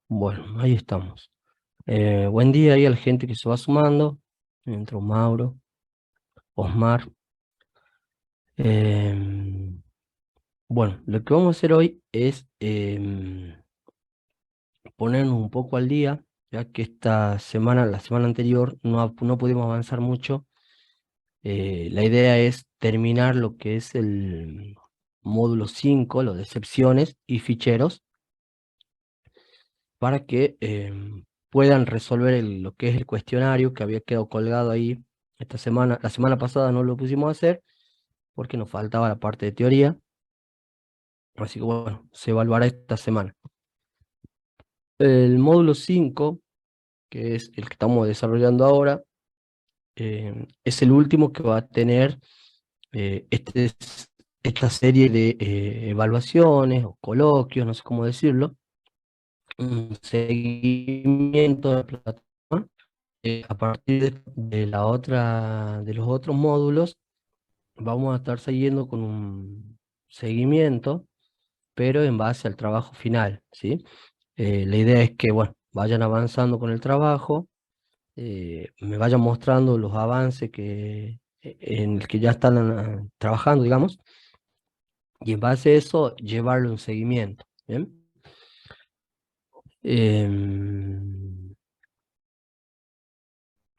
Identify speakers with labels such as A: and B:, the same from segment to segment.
A: Bueno, ahí estamos. Buen día ahí a la gente que se va sumando. Entró Mauro, Osmar. Em, bueno, lo que vamos a hacer hoy es ponernos un poco al día, ya que esta semana, la semana anterior, no pudimos avanzar mucho. La idea es terminar lo que es el módulo 5, lo de excepciones y ficheros, para que puedan resolver lo que es el cuestionario que había quedado colgado ahí esta semana. La semana pasada no lo pusimos a hacer porque nos faltaba la parte de teoría, así que bueno, se evaluará esta semana. El módulo 5, que es el que estamos desarrollando ahora, es el último que va a tener esta serie de evaluaciones o coloquios, no sé cómo decirlo, un seguimiento de la plataforma. A partir de los otros módulos, vamos a estar siguiendo con un seguimiento, pero en base al trabajo final, ¿sí? La idea es que, bueno, vayan avanzando con el trabajo, me vayan mostrando los avances en el que ya están trabajando, digamos, y en base a eso, llevarlo un seguimiento, ¿bien? Em,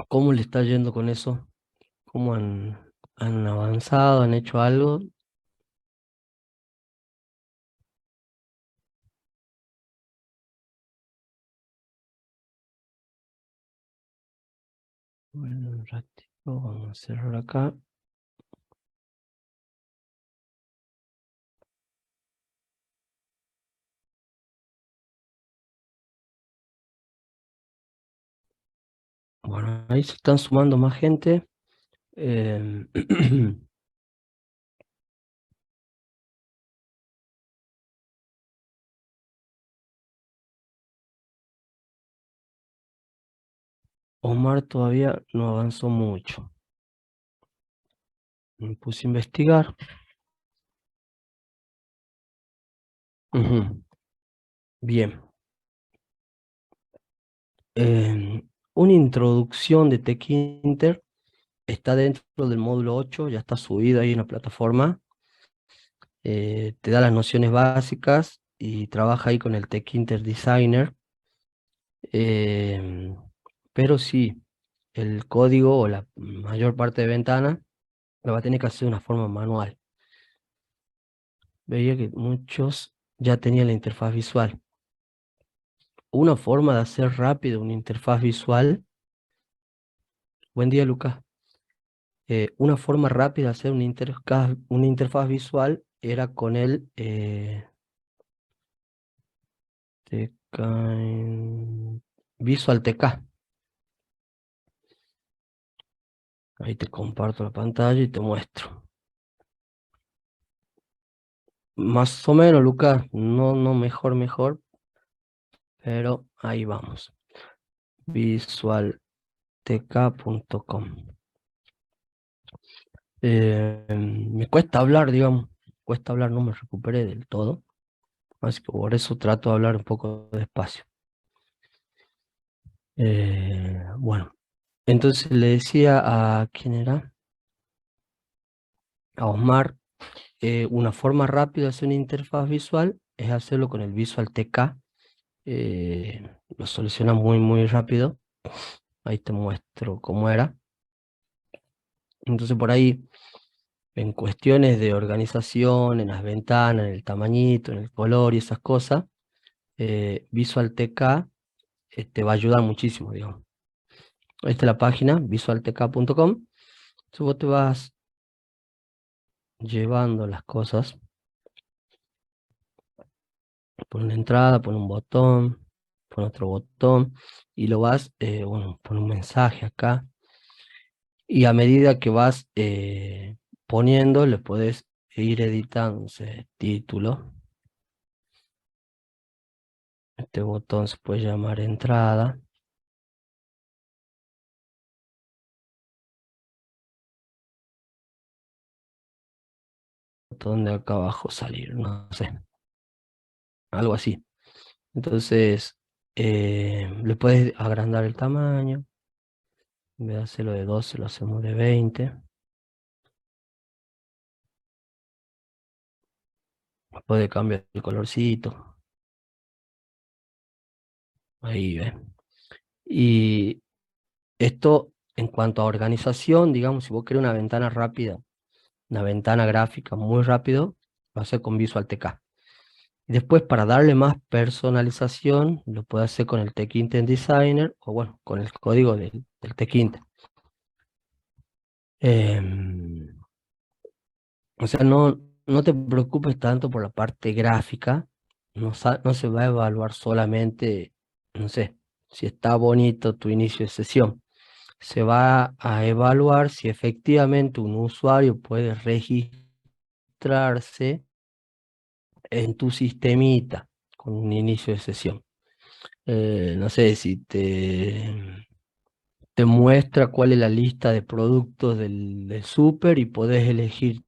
A: ¿Cómo le está yendo con eso? ¿Cómo han avanzado? ¿Han hecho algo? Bueno, un ratito, vamos a cerrar acá. Bueno, ahí se están sumando más gente. Em, Omar todavía no avanzó mucho. Me puse a investigar. Ujú. Bien. Una introducción de Inter está dentro del módulo 8, ya está subido ahí en la plataforma. Te da las nociones básicas y trabaja ahí con el Inter Designer. Em, pero sí, el código o la mayor parte de ventana lo va a tener que hacer de una forma manual. Veía que muchos ya tenían la interfaz visual. Una forma de hacer rápido una interfaz visual. Buen día, Lucas. Una forma rápida de hacer una interfaz visual era con el Visual TK. Ahí te comparto la pantalla y te muestro. Más o menos, Lucas, no mejor, pero ahí vamos. Visualtk.com. Me cuesta hablar, digamos, cuesta hablar, no me recuperé del todo, así que por eso trato de hablar un poco despacio. Bueno, entonces le decía a quién era, a Osmar, una forma rápida de hacer una interfaz visual es hacerlo con el Visual TK. Lo soluciona muy rápido. Ahí te muestro cómo era. Entonces por ahí, en cuestiones de organización, en las ventanas, en el tamañito, en el color y esas cosas, Visual TK te va a ayudar muchísimo, digamos. Esta es la página, visualtk.com. Entonces vos te vas llevando las cosas por una entrada, por un botón, por otro botón, y lo vas, bueno, por un mensaje acá. Y a medida que vas poniendo, le puedes ir editando, no sé, título. Este botón se puede llamar entrada. Botón de acá abajo salir, no sé, algo así. Entonces, le puedes agrandar el tamaño. En vez de hacerlo de 12, lo hacemos de 20. Puede cambiar el colorcito. Ahí ven. Y esto, en cuanto a organización, digamos, si vos querés una ventana rápida, una ventana gráfica muy rápido, lo hace con Visual TK. Y después, para darle más personalización, lo puede hacer con el Tkinter Designer o bueno, con el código del Tkinter. O sea, no te preocupes tanto por la parte gráfica, no se va a evaluar solamente, no sé, si está bonito tu inicio de sesión. Se va a evaluar si efectivamente un usuario puede registrarse en tu sistemita con un inicio de sesión. No sé si te muestra cuál es la lista de productos del súper y podés elegir.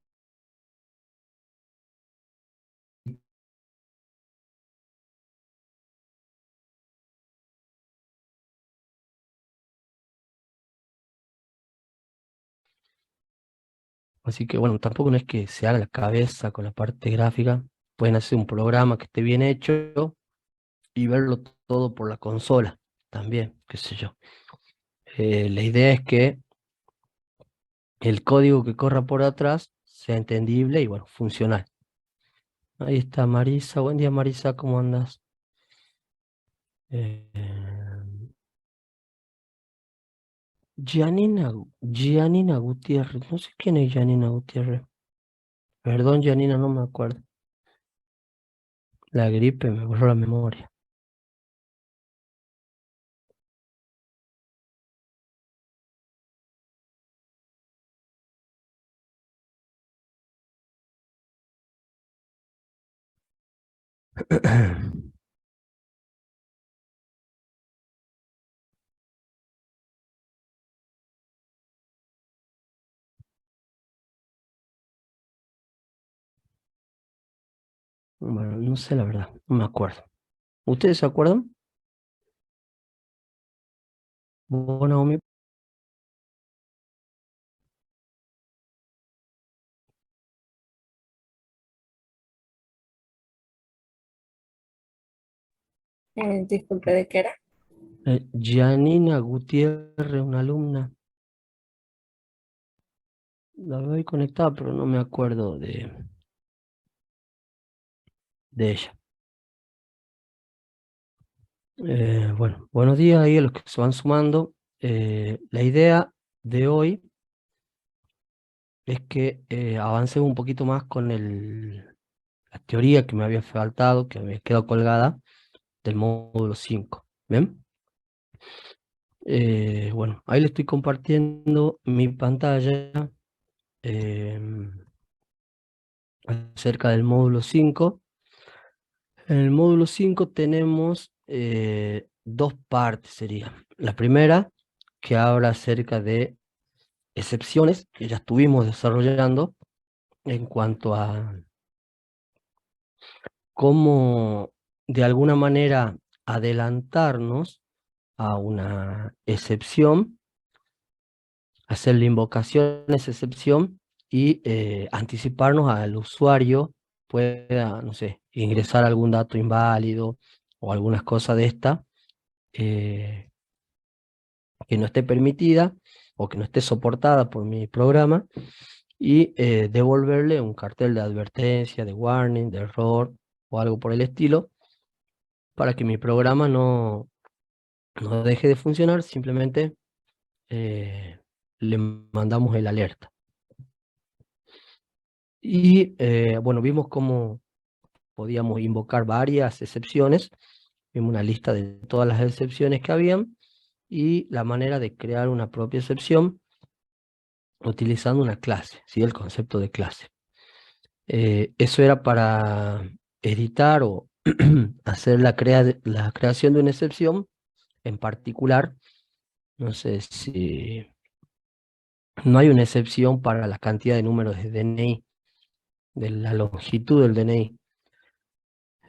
A: Así que bueno, tampoco no es que se haga la cabeza con la parte gráfica. Pueden hacer un programa que esté bien hecho y verlo todo por la consola también, qué sé yo. La idea es que el código que corra por atrás sea entendible y bueno, funcional. Ahí está Marisa. Buen día, Marisa, ¿cómo andas? Gianina Gutiérrez. No sé quién es Gianina Gutiérrez. Perdón, Gianina, no me acuerdo. La gripe me borró la memoria. Bueno, no sé la verdad, no me acuerdo. ¿Ustedes se acuerdan? ¿Vos, Naomi?
B: Disculpe, ¿de qué era?
A: Gianina Gutiérrez, una alumna. La veo ahí conectada, pero no me acuerdo de ella. Bueno, buenos días ahí a los que se van sumando. La idea de hoy es que avancemos un poquito más con la teoría que me había faltado, que me quedó colgada del módulo 5. ¿Bien? Bueno, ahí le estoy compartiendo mi pantalla acerca del módulo 5. En el módulo 5 tenemos dos partes, sería. La primera, que habla acerca de excepciones que ya estuvimos desarrollando en cuanto a cómo de alguna manera adelantarnos a una excepción, hacer la invocación a esa excepción y anticiparnos al usuario pueda, no sé, ingresar algún dato inválido o algunas cosas de esta eh, que no esté permitida o que no esté soportada por mi programa y devolverle un cartel de advertencia, de warning, de error o algo por el estilo para que mi programa no deje de funcionar, simplemente le mandamos el alerta. Y bueno, vimos cómo podíamos invocar varias excepciones, vimos una lista de todas las excepciones que habían y la manera de crear una propia excepción utilizando una clase, ¿sí? El concepto de clase. Eso era para editar o hacer la creación de una excepción en particular. No sé si no hay una excepción para la cantidad de números de DNI, de la longitud del DNI.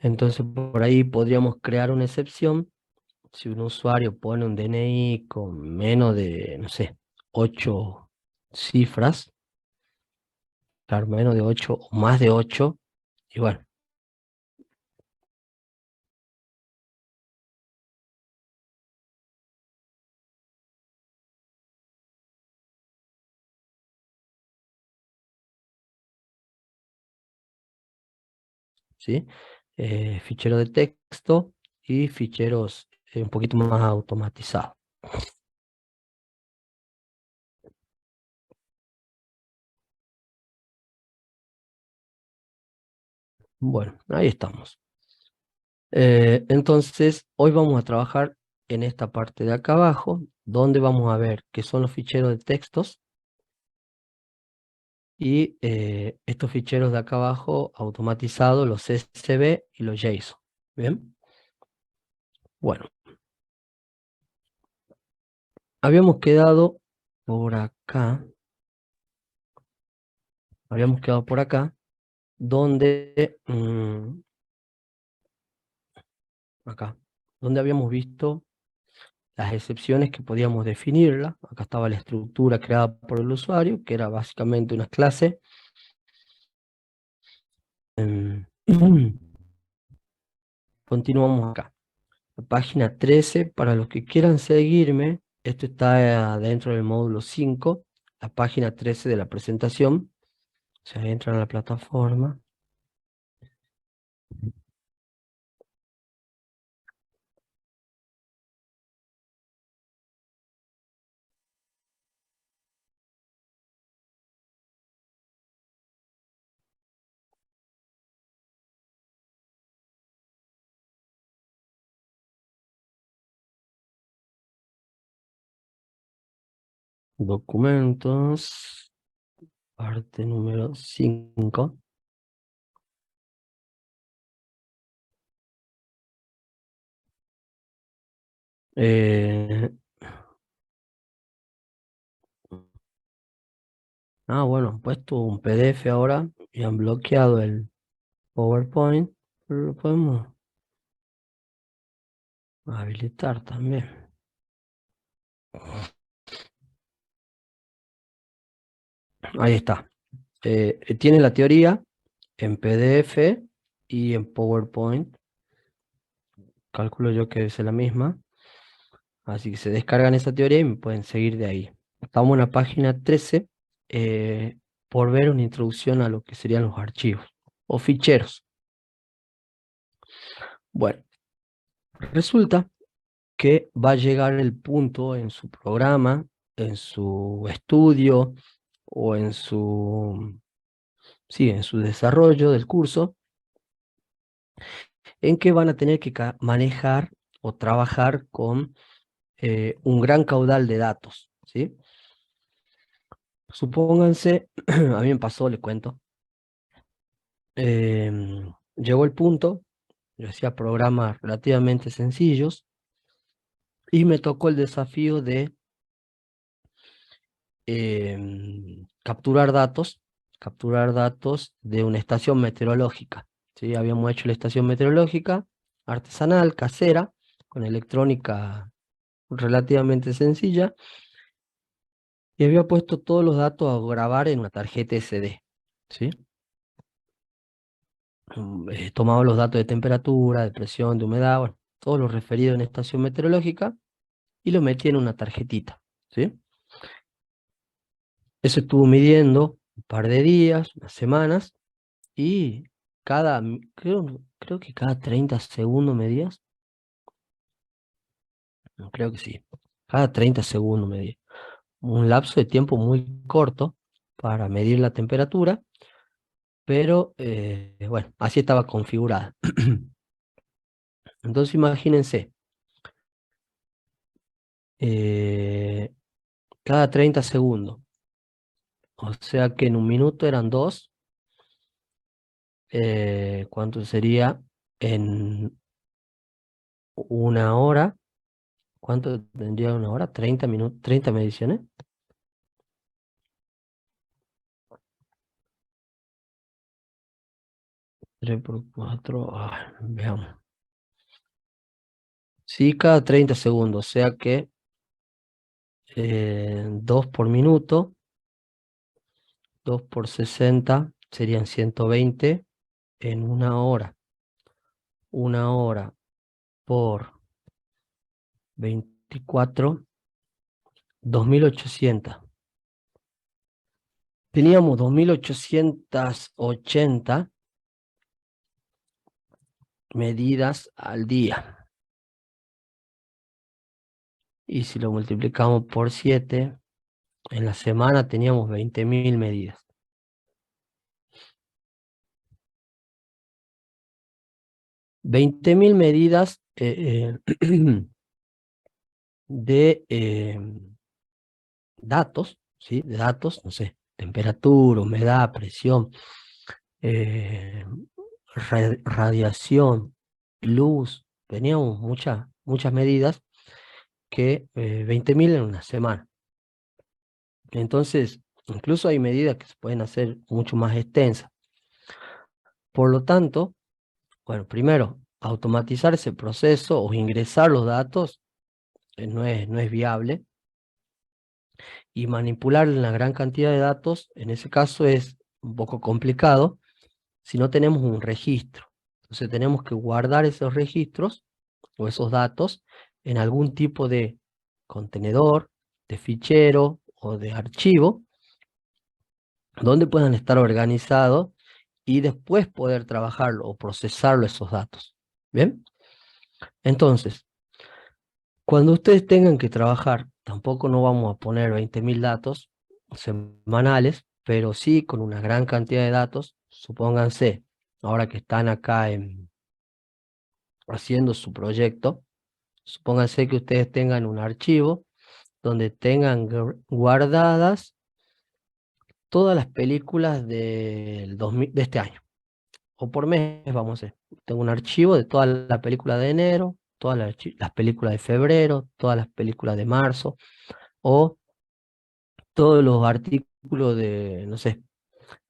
A: Entonces por ahí podríamos crear una excepción si un usuario pone un DNI con menos de, no sé, 8 cifras, claro, menos de 8 o más de 8, y bueno, ¿sí? Fichero de texto y ficheros un poquito más automatizados. Bueno, ahí estamos. Entonces, hoy vamos a trabajar en esta parte de acá abajo, donde vamos a ver qué son los ficheros de textos y estos ficheros de acá abajo automatizados, los CSV y los JSON. Bien, bueno, habíamos quedado por acá, donde, acá, donde habíamos visto las excepciones que podíamos definirla. Acá estaba la estructura creada por el usuario, que era básicamente una clase. Em, Continuamos acá. La página 13, para los que quieran seguirme, esto está dentro del módulo 5, la página 13 de la presentación. O sea, entran a la plataforma. Documentos, parte número 5. Bueno, han puesto un PDF ahora y han bloqueado el PowerPoint, pero lo podemos habilitar también. Ahí está. Tiene la teoría en PDF y en PowerPoint. Calculo yo que es la misma. Así que se descargan esa teoría y me pueden seguir de ahí. Estamos en la página 13 eh, por ver una introducción a lo que serían los archivos o ficheros. Bueno, resulta que va a llegar el punto en su programa, en su estudio o en sí, en su desarrollo del curso, en que van a tener que manejar o trabajar con un gran caudal de datos, ¿sí? Supónganse, a mí me pasó, le cuento, llegó el punto, yo hacía programas relativamente sencillos y me tocó el desafío de capturar datos de una estación meteorológica, ¿sí? Habíamos hecho la estación meteorológica artesanal, casera, con electrónica relativamente sencilla, y había puesto todos los datos a grabar en una tarjeta SD, ¿sí? Tomaba los datos de temperatura, de presión, de humedad, bueno, todo lo referido en estación meteorológica, y lo metía en una tarjetita, ¿sí? Eso estuvo midiendo un par de días, unas semanas, y creo que cada 30 segundos medías, no, creo que sí, cada 30 segundos medía. Un lapso de tiempo muy corto para medir la temperatura, pero bueno, así estaba configurada. Entonces imagínense, eh, cada 30 segundos, o sea que en un minuto eran dos, ¿cuánto sería en una hora? ¿Cuánto tendría una hora? 30 minutos, 30 mediciones. 3 por 4, veamos. Sí, cada 30 segundos, o sea que 2 por minuto, 2 por 60 serían 120 en una hora. Una hora por 24, 2800. Teníamos 2880 medidas al día. Y si lo multiplicamos por 7, en la semana teníamos 20.000 medidas. 20.000 medidas de datos, ¿sí? De datos, no sé, temperatura, humedad, presión, eh, radiación, luz. Teníamos muchas medidas que 20.000 en una semana. Entonces, incluso hay medidas que se pueden hacer mucho más extensas. Por lo tanto, bueno, primero, automatizar ese proceso o ingresar los datos no es viable. Y manipular una gran cantidad de datos, en ese caso es un poco complicado si no tenemos un registro. Entonces tenemos que guardar esos registros o esos datos en algún tipo de contenedor, de fichero o de archivo, donde puedan estar organizados y después poder trabajarlo o procesarlo esos datos. ¿Bien? Entonces, cuando ustedes tengan que trabajar, tampoco no vamos a poner 20.000 datos semanales, pero sí con una gran cantidad de datos. Supónganse, ahora que están acá haciendo su proyecto, supónganse que ustedes tengan un archivo donde tengan guardadas todas las películas del 2000, de este año, o por mes, vamos a hacer. Tengo un archivo de todas las películas de enero, todas las películas de febrero, todas las películas de marzo, o todos los artículos de, no sé,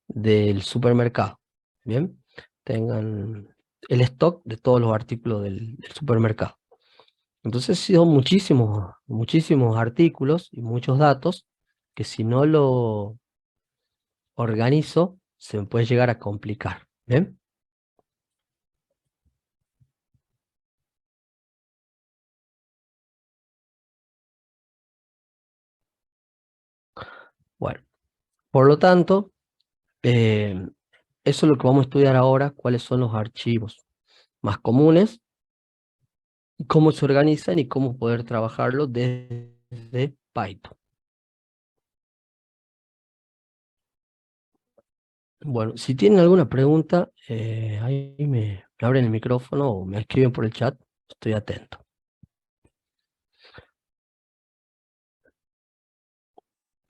A: del supermercado. Bien, tengan el stock de todos los artículos del supermercado. Entonces son muchísimos artículos y muchos datos que si no lo organizo se me puede llegar a complicar. ¿Bien? Bueno, por lo tanto, eso es lo que vamos a estudiar ahora, cuáles son los archivos más comunes, cómo se organizan y cómo poder trabajarlo desde Python. Bueno, si tienen alguna pregunta, ahí me abren el micrófono o me escriben por el chat, estoy atento.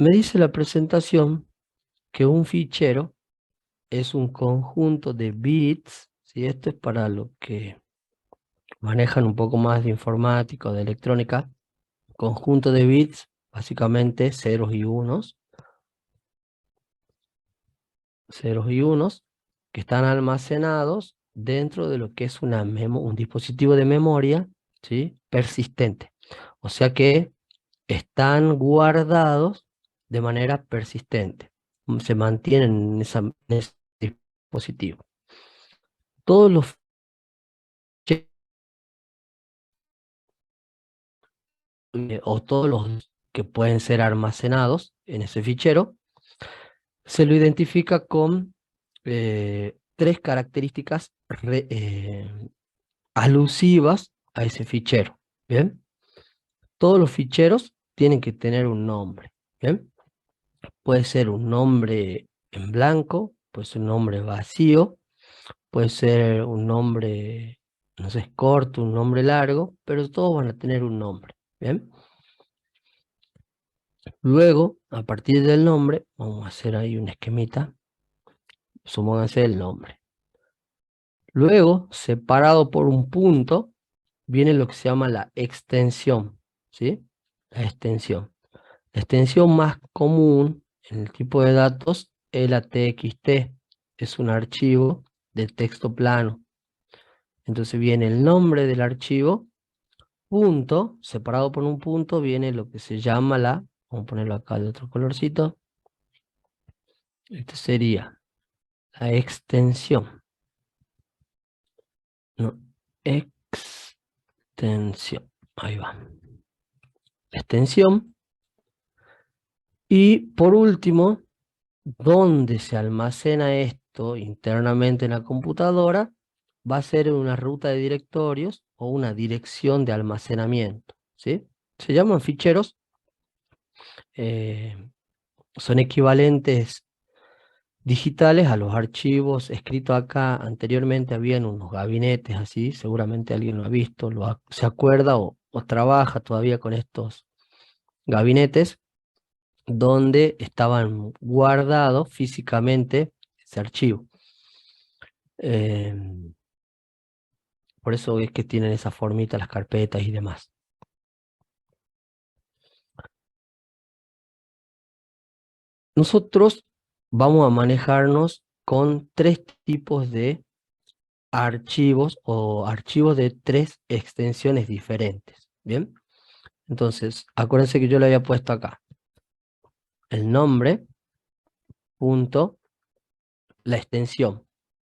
A: Me dice la presentación que un fichero es un conjunto de bits, ¿sí? Esto es para los que manejan un poco más de informática o de electrónica. Conjunto de bits, básicamente ceros y unos, que están almacenados dentro de lo que es un dispositivo de memoria, ¿sí? Persistente. O sea que están guardados de manera persistente. Se mantienen en ese dispositivo. Todos los ficheros o todos los que pueden ser almacenados en ese fichero, se lo identifica con tres características alusivas a ese fichero. ¿Bien? Todos los ficheros tienen que tener un nombre. ¿Bien? Puede ser un nombre en blanco, puede ser un nombre vacío, puede ser un nombre, no sé, corto, un nombre largo, pero todos van a tener un nombre. ¿Bien? Luego, a partir del nombre, vamos a hacer ahí un esquemita. Supónganse el nombre. Luego, separado por un punto, viene lo que se llama la extensión, ¿sí? La extensión. La extensión más común en el tipo de datos es la TXT. Es un archivo de texto plano. Entonces viene el nombre del archivo punto, separado por un punto, viene lo que se llama vamos a ponerlo acá de otro colorcito, este sería la extensión, no, extensión, ahí va, extensión, y por último, donde se almacena esto internamente en la computadora, va a ser una ruta de directorios o una dirección de almacenamiento, ¿sí? Se llaman ficheros, eh, son equivalentes digitales a los archivos escritos acá. Anteriormente habían unos gabinetes así, seguramente alguien lo ha visto, se acuerda o trabaja todavía con estos gabinetes donde estaban guardados físicamente ese archivo. Por eso es que tienen esa formita las carpetas y demás. Nosotros vamos a manejarnos con tres tipos de archivos o archivos de tres extensiones diferentes. ¿Bien? Entonces, acuérdense que yo le había puesto acá el nombre, punto, la extensión.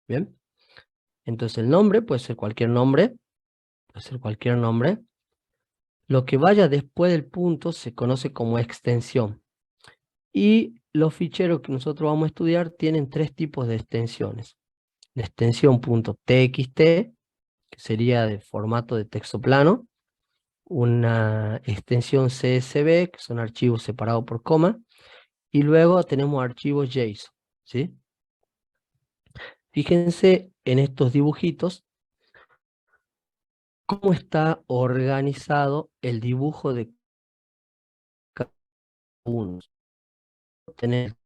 A: ¿Bien? Entonces el nombre puede ser cualquier nombre, puede ser cualquier nombre. Lo que vaya después del punto se conoce como extensión. Y los ficheros que nosotros vamos a estudiar tienen tres tipos de extensiones. La extensión .txt, que sería de formato de texto plano. Una extensión CSV, que son archivos separados por coma. Y luego tenemos archivos JSON, ¿sí? Fíjense en estos dibujitos cómo está organizado el dibujo de cada uno. Tener,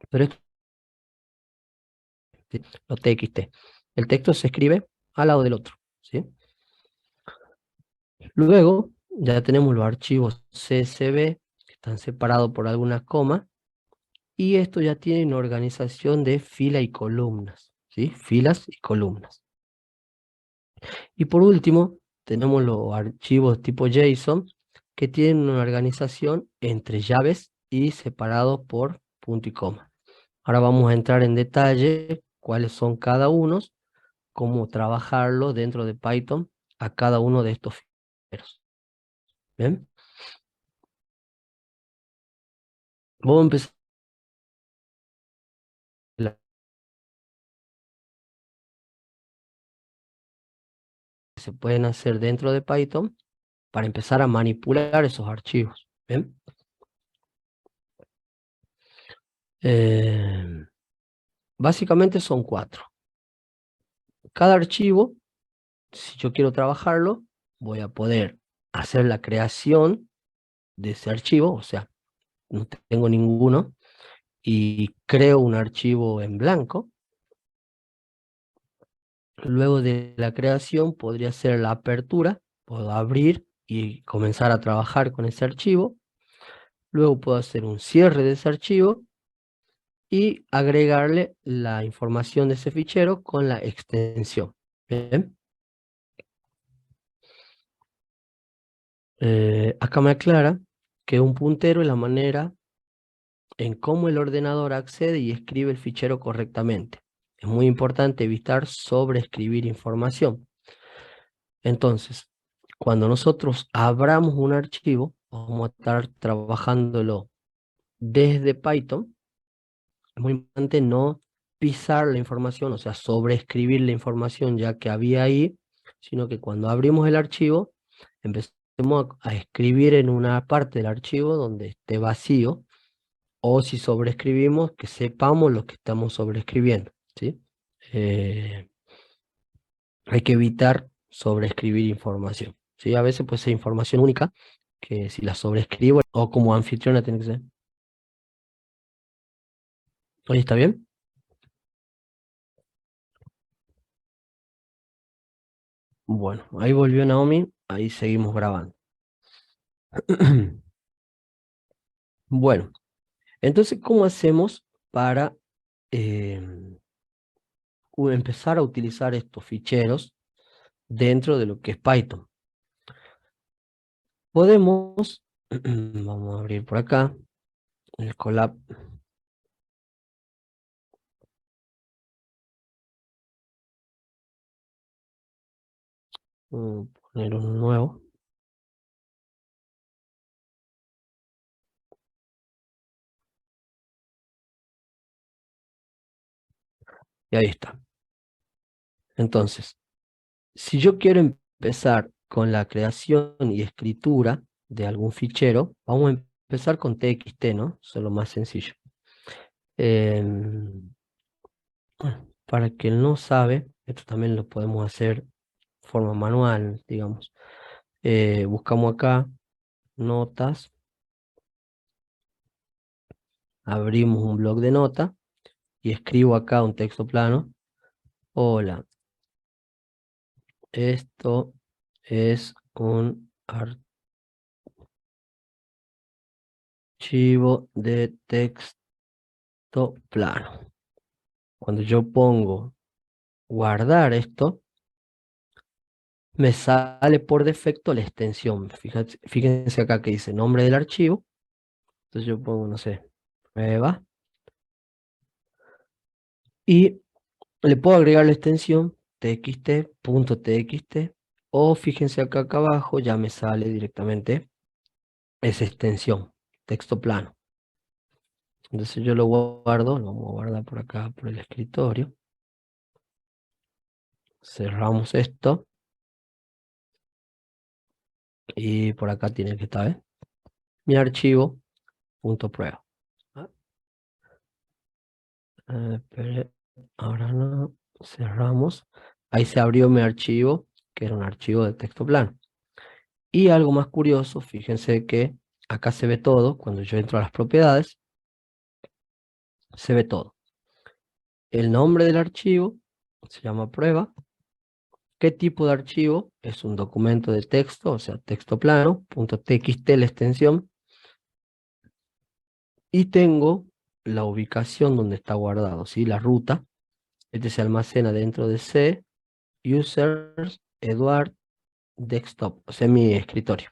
A: pero esto ¿sí? Los TXT. El texto se escribe al lado del otro, ¿sí? Luego ya tenemos los archivos CSV que están separados por algunas comas y esto ya tiene una organización de fila y columnas, ¿sí? Filas y columnas. Y por último tenemos los archivos tipo JSON que tienen una organización entre llaves y separados por punto y coma. Ahora vamos a entrar en detalle cuáles son cada uno, cómo trabajarlo dentro de Python a cada uno de estos ficheros. ¿Bien? Vamos a empezar. Se pueden hacer dentro de Python para empezar a manipular esos archivos. ¿Bien? Eh, Básicamente son cuatro. Cada archivo, si yo quiero trabajarlo, voy a poder hacer la creación de ese archivo, o sea, no tengo ninguno, y creo un archivo en blanco. Luego de la creación podría ser la apertura, puedo abrir y comenzar a trabajar con ese archivo. Luego puedo hacer un cierre de ese archivo y agregarle la información de ese fichero con la extensión. Bien. Acá me aclara que un puntero es la manera en cómo el ordenador accede y escribe el fichero correctamente. Es muy importante evitar sobreescribir información. Entonces, cuando nosotros abramos un archivo, vamos a estar trabajándolo desde Python. Es muy importante no pisar la información, o sea, sobreescribir la información ya que había ahí, sino que cuando abrimos el archivo, empecemos a escribir en una parte del archivo donde esté vacío, o si sobreescribimos, que sepamos lo que estamos sobreescribiendo, ¿sí? Hay que evitar sobreescribir información, ¿sí? A veces puede ser información única, que si la sobreescribo, o como anfitriona tiene que ser. ¿Oye, está bien? Bueno, ahí volvió Naomi, ahí seguimos grabando. Bueno, Entonces, ¿cómo hacemos para empezar a utilizar estos ficheros dentro de lo que es Python? Podemos, vamos a abrir por acá, el Colab. Poner uno nuevo. Y ahí está. Entonces, si yo quiero empezar con la creación y escritura de algún fichero, vamos a empezar con TXT, ¿no? Eso es lo más sencillo. Bueno, para quien no sabe, esto también lo podemos hacer de forma manual, digamos. Buscamos acá, notas, abrimos un bloc de nota y escribo acá un texto plano. Hola, esto es un archivo de texto plano. Cuando yo pongo guardar esto, me sale por defecto la extensión. Fíjense acá que dice nombre del archivo. Entonces yo pongo, no sé, prueba. Y le puedo agregar la extensión txt.txt. O fíjense acá abajo, ya me sale directamente esa extensión, texto plano. Entonces yo lo guardo, lo vamos a guardar por acá, por el escritorio. Cerramos esto. Y por acá tiene que estar, ¿eh? Mi archivo, punto prueba. Pero ahora no, cerramos. Ahí se abrió mi archivo, que era un archivo de texto plano. Y algo más curioso, fíjense que acá se ve todo. Cuando yo entro a las propiedades, se ve todo. El nombre del archivo se llama prueba. ¿Qué tipo de archivo? Es un documento de texto, o sea, texto plano, .txt la extensión. Y tengo la ubicación donde está guardado, ¿sí? La ruta. Este se almacena dentro de C, users, Eduard, desktop, o sea, mi escritorio.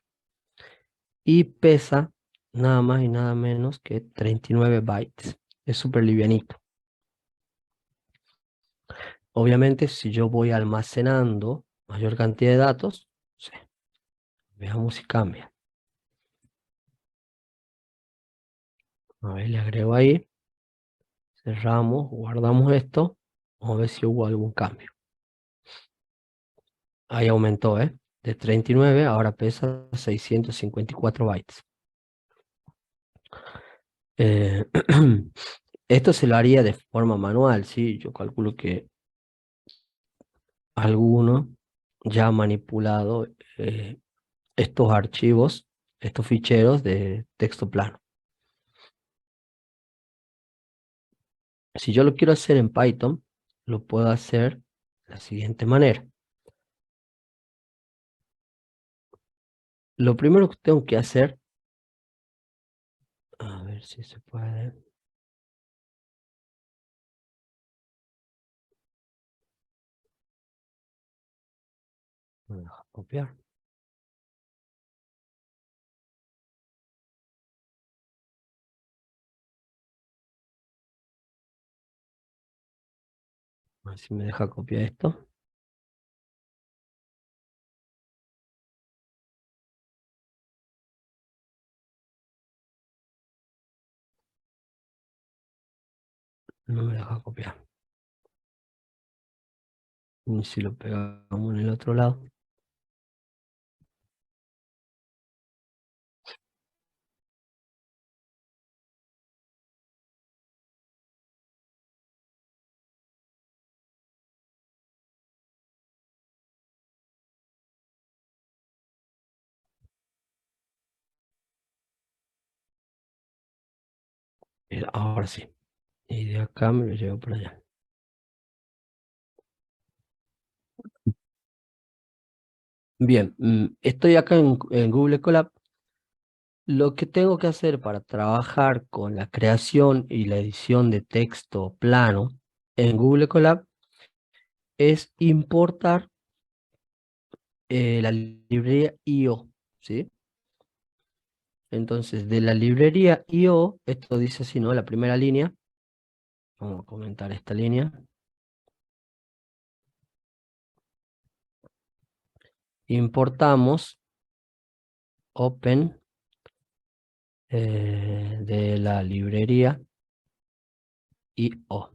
A: Y pesa nada más y nada menos que 39 bytes. Es súper livianito. Obviamente, si yo voy almacenando mayor cantidad de datos, sí, veamos si cambia. A ver, le agrego ahí, cerramos, guardamos esto, vamos a ver si hubo algún cambio. Ahí aumentó, ¿eh? De 39 ahora pesa 654 bytes. Esto se lo haría de forma manual, ¿sí? Yo calculo que alguno ya ha manipulado estos archivos, estos ficheros de texto plano. Si yo lo quiero hacer en Python, lo puedo hacer de la siguiente manera. Lo primero que tengo que hacer, a ver si se puede. Me deja copiar. A ver si me deja copiar esto. No me deja copiar. Y si lo pegamos en el otro lado. Ahora sí. Y de acá me lo llevo para allá. Bien, estoy acá en Google Colab Lo que tengo que hacer para trabajar con la creación y la edición de texto plano en Google Colab es importar la librería IO, ¿sí? Entonces, de la librería IO, esto dice así, ¿no? La primera línea, vamos a comentar esta línea. Importamos open de la librería IO.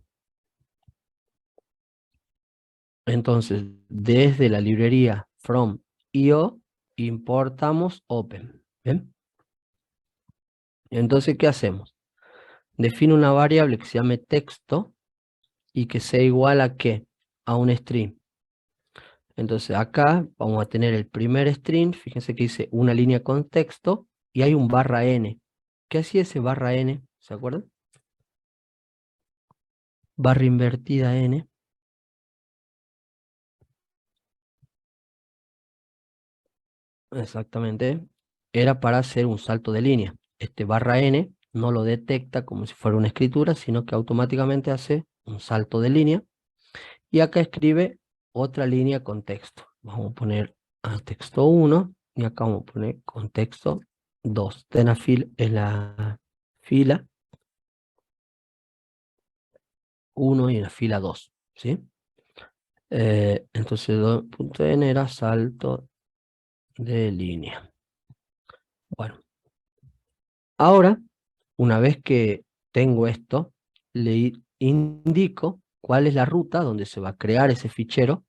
A: Entonces, desde la librería from IO, importamos open. ¿Bien? Entonces, ¿qué hacemos? Defino una variable que se llame texto y que sea igual a ¿qué? A un string. Entonces acá vamos a tener el primer string, fíjense que dice una línea con texto y hay un barra n. ¿Qué hacía ese barra n? ¿Se acuerdan? Barra invertida n. Exactamente. Era para hacer un salto de línea. Este barra n no lo detecta como si fuera una escritura, sino que automáticamente hace un salto de línea. Y acá escribe otra línea con texto. Vamos a poner a texto 1 y acá vamos a poner contexto 2. Tenafil es la fila 1 y en la fila 2, ¿sí? Entonces 2.n era salto de línea. Bueno, ahora, una vez que tengo esto, le indico cuál es la ruta donde se va a crear ese fichero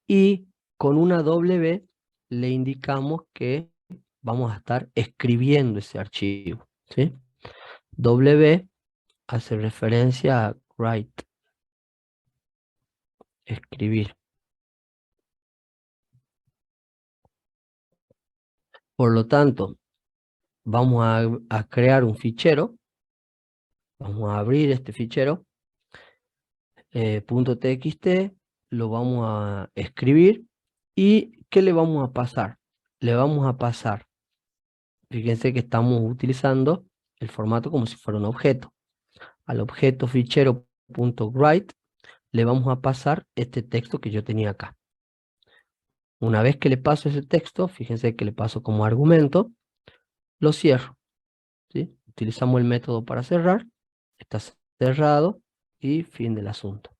A: y con una W le indicamos que vamos a estar escribiendo ese archivo, ¿sí? W hace referencia a write, escribir. Por lo tanto, vamos a crear un fichero, vamos a abrir este fichero, .txt, lo vamos a escribir y ¿qué le vamos a pasar? Le vamos a pasar, fíjense que estamos utilizando el formato como si fuera un objeto. Al objeto fichero.write le vamos a pasar este texto que yo tenía acá. Una vez que le paso ese texto, fíjense que le paso como argumento, lo cierro, ¿sí? Utilizamos el método para cerrar, está cerrado y fin del asunto.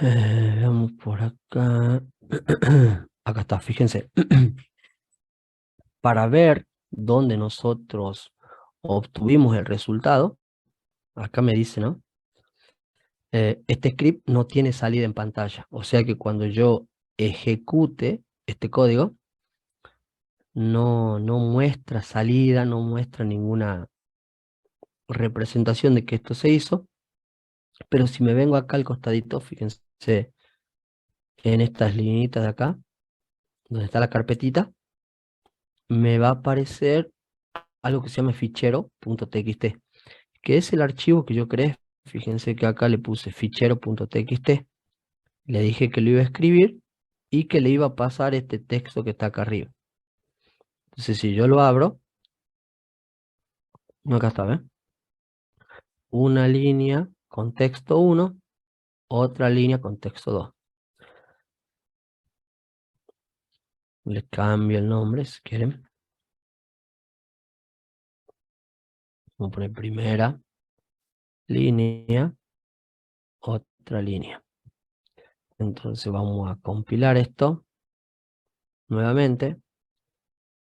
A: Veamos por acá. Acá está, fíjense. Para ver dónde nosotros obtuvimos el resultado, acá me dice, ¿no? Este script no tiene salida en pantalla. O sea que cuando yo ejecute este código, no muestra salida, no muestra ninguna representación de que esto se hizo. Pero si me vengo acá al costadito, fíjense en estas lineitas de acá, donde está la carpetita, me va a aparecer algo que se llama fichero.txt, que es el archivo que yo creé. Fíjense que acá le puse fichero.txt, le dije que lo iba a escribir y que le iba a pasar este texto que está acá arriba. Entonces si yo lo abro, acá está, ¿ven? Una línea con texto 1, otra línea con texto 2. Le cambio el nombre si quieren. Vamos a poner primera línea, otra línea. Entonces vamos a compilar esto nuevamente.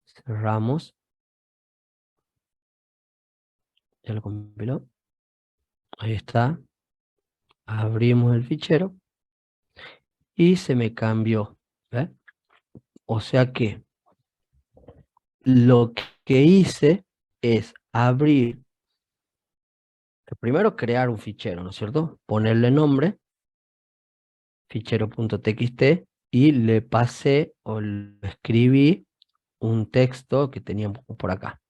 A: Cerramos. Ya lo compiló. Ahí está. Abrimos el fichero y se me cambió. ¿Ve? O sea que lo que hice es abrir, primero crear un fichero, ¿no es cierto? Ponerle nombre, fichero.txt, y le pasé o le escribí un texto que teníamos por acá.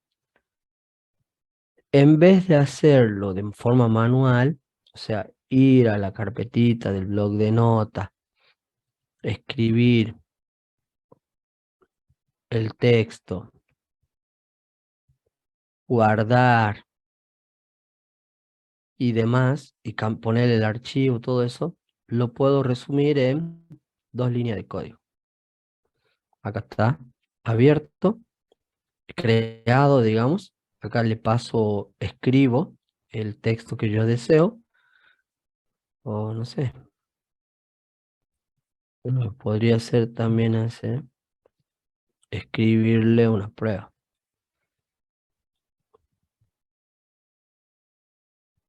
A: En vez de hacerlo de forma manual, o sea, ir a la carpetita del bloc de notas, escribir el texto, guardar y demás, y poner el archivo, todo eso, lo puedo resumir en 2 líneas de código. Acá está, abierto, creado, digamos. Acá le paso, escribo el texto que yo deseo, o no sé, podría ser también hacer, escribirle una prueba.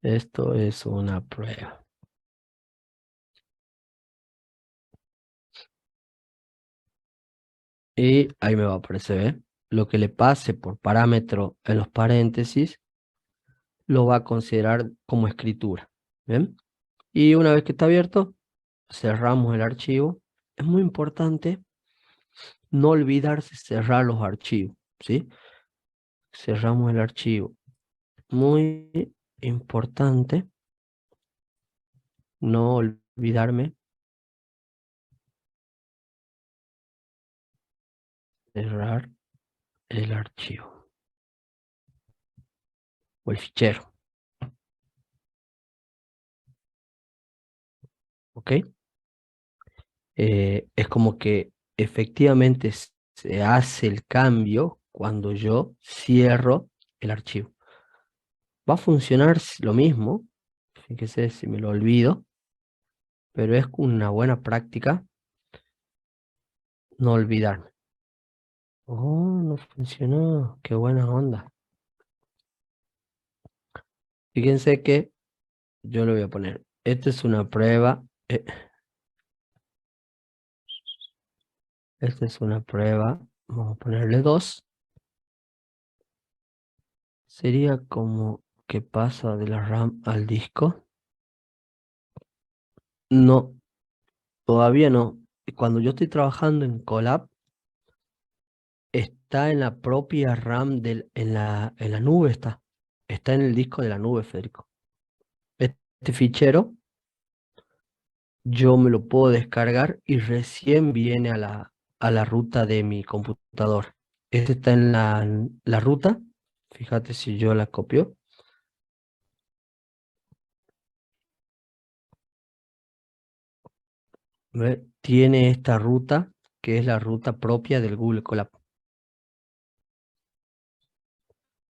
A: Esto es una prueba. Y ahí me va a aparecer, ¿eh? Lo que le pase por parámetro en los paréntesis lo va a considerar como escritura. ¿Bien? Y una vez que está abierto, cerramos el archivo. Es muy importante no olvidarse cerrar los archivos, ¿sí? Cerramos el archivo. Muy importante no olvidarme cerrar el archivo o el fichero, ¿ok? Es como que efectivamente se hace el cambio cuando yo cierro el archivo. Va a funcionar lo mismo, fíjese si me lo olvido, pero es una buena práctica no olvidarme. Oh, no funcionó, qué buena onda. Fíjense que yo le voy a poner, esta es una prueba, esta es una prueba, vamos a ponerle 2. Sería como que pasa de la RAM al disco. No, todavía no. Cuando yo estoy trabajando en Colab, está en la propia RAM en la nube está. Está en el disco de la nube, Federico. Este fichero yo me lo puedo descargar y recién viene a la ruta de mi computador. Este está en la ruta. Fíjate si yo la copio. ¿Ve? Tiene esta ruta que es la ruta propia del Google Colab.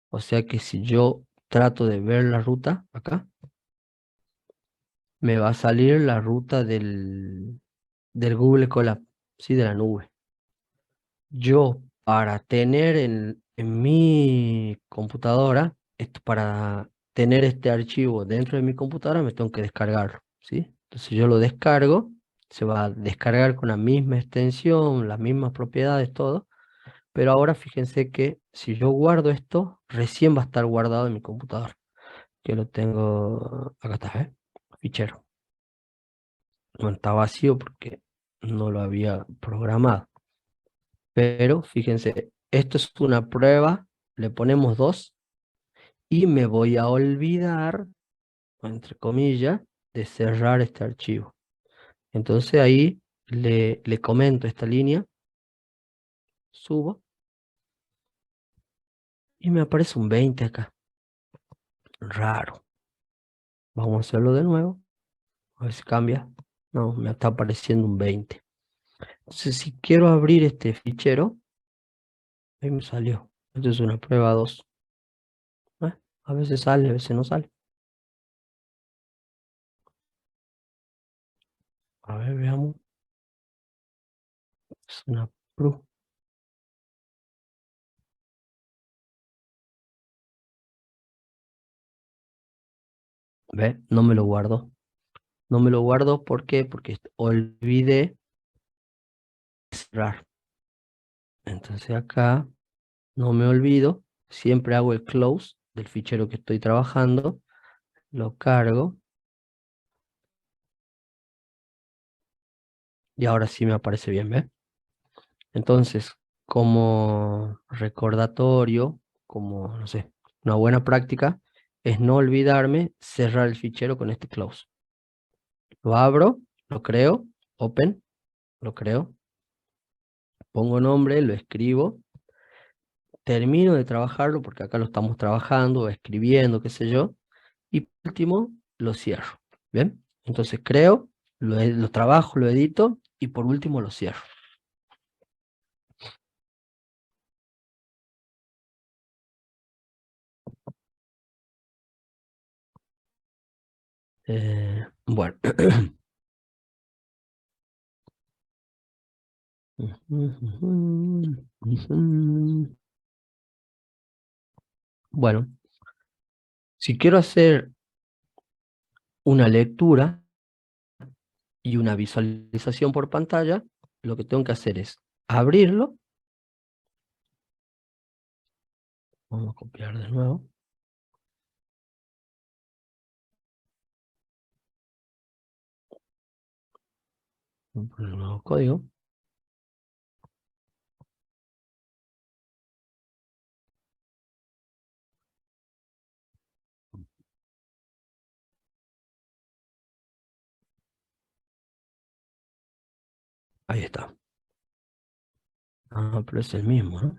A: O sea que si yo trato de ver la ruta acá, me va a salir la ruta del Google Colab, ¿sí? De la nube. Yo, para tener en mi computadora, para tener este archivo dentro de mi computadora, me tengo que descargarlo, ¿sí? Entonces yo lo descargo, se va a descargar con la misma extensión, las mismas propiedades, todo. Pero ahora fíjense que si yo guardo esto, recién va a estar guardado en mi computadora. Que lo tengo, acá está, ¿eh? Fichero. Bueno, está vacío porque no lo había programado. Pero fíjense, esto es una prueba, le ponemos 2 y me voy a olvidar, entre comillas, de cerrar este archivo. Entonces ahí le comento esta línea, subo y me aparece un 20 acá. Raro. Vamos a hacerlo de nuevo, a ver si cambia. No, me está apareciendo un 20. Entonces si quiero abrir este fichero, ahí me salió. Esto es una prueba 2. A veces sale, a veces no sale. A ver, veamos. Es una prueba. ¿Ve? No me lo guardo. No me lo guardo, ¿por qué? Porque olvidé cerrar. Entonces acá no me olvido, siempre hago el close del fichero que estoy trabajando, lo cargo y ahora sí me aparece bien, ¿ves? Entonces, como recordatorio, como, no sé, una buena práctica, es no olvidarme cerrar el fichero con este close. Lo abro, lo creo, open, lo creo, pongo nombre, lo escribo, termino de trabajarlo, porque acá lo estamos trabajando, escribiendo, qué sé yo, y por último lo cierro. ¿Bien? Entonces creo, lo trabajo, lo edito, y por último lo cierro. Bueno. Bueno, si quiero hacer una lectura y una visualización por pantalla, lo que tengo que hacer es abrirlo. Vamos a copiar de nuevo. Vamos a poner un nuevo código. Ahí está. Ah, pero es el mismo, ¿no?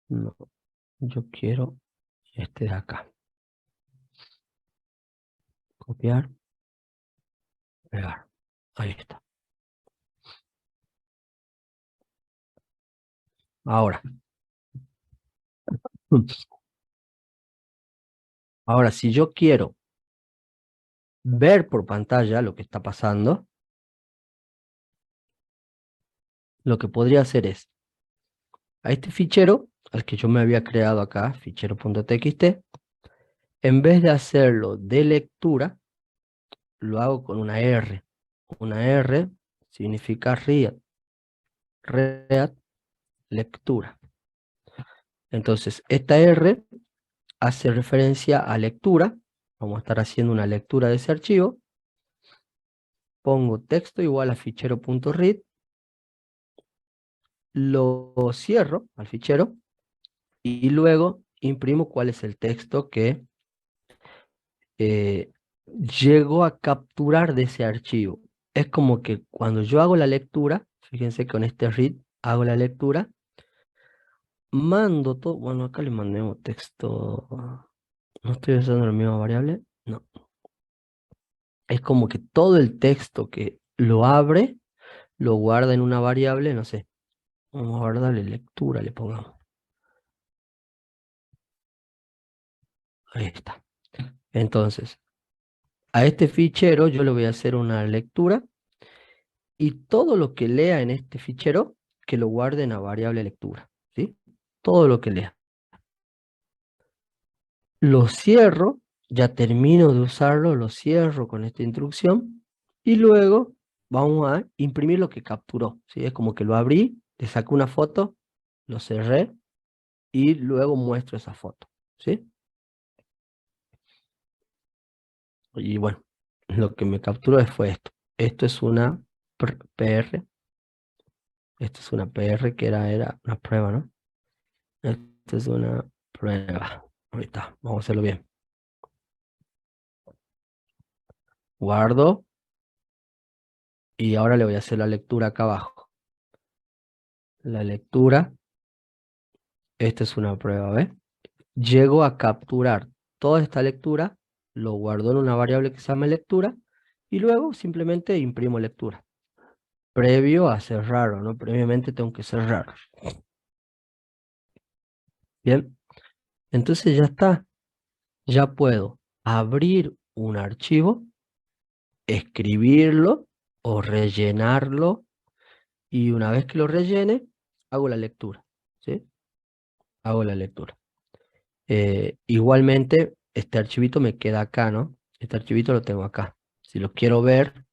A: No, yo quiero este de acá. Copiar, pegar. Ahí está. Ahora, ahora si yo quiero ver por pantalla lo que está pasando, lo que podría hacer es, a este fichero, al que yo me había creado acá, fichero.txt, en vez de hacerlo de lectura, lo hago con una R. Una R significa read, lectura. Entonces, esta R hace referencia a lectura. Vamos a estar haciendo una lectura de ese archivo. Pongo texto igual a fichero.read. Lo cierro al fichero y luego imprimo cuál es el texto que llego a capturar de ese archivo. Es como que cuando yo hago la lectura, fíjense que con este read hago la lectura, mando todo, bueno, acá le mandemos texto, no estoy usando la misma variable, no. Es como que todo el texto que lo abre, lo guarda en una variable, no sé, vamos a guardarle lectura, le pongamos. Ahí está. Entonces, a este fichero yo le voy a hacer una lectura y todo lo que lea en este fichero, que lo guarde en la variable lectura, ¿sí? Todo lo que lea. Lo cierro, ya termino de usarlo, lo cierro con esta instrucción y luego vamos a imprimir lo que capturó, ¿sí? Es como que lo abrí, le saco una foto, lo cerré y luego muestro esa foto, ¿sí? Y bueno, lo que me capturó fue esto. Esto es una PR, esto es una PR que era una prueba, ¿no? Esto es una prueba. Ahorita, vamos a hacerlo bien. Guardo y ahora le voy a hacer la lectura acá abajo. La lectura, esta es una prueba, ¿ves? Llego a capturar toda esta lectura, lo guardo en una variable que se llama lectura y luego simplemente imprimo lectura. Previo a cerrarlo, ¿no? Previamente tengo que cerrar. Bien, entonces ya está. Ya puedo abrir un archivo, escribirlo o rellenarlo y una vez que lo rellene, hago la lectura, ¿sí? Hago la lectura. Igualmente, este archivito me queda acá, ¿no? Este archivito lo tengo acá. Si lo quiero ver,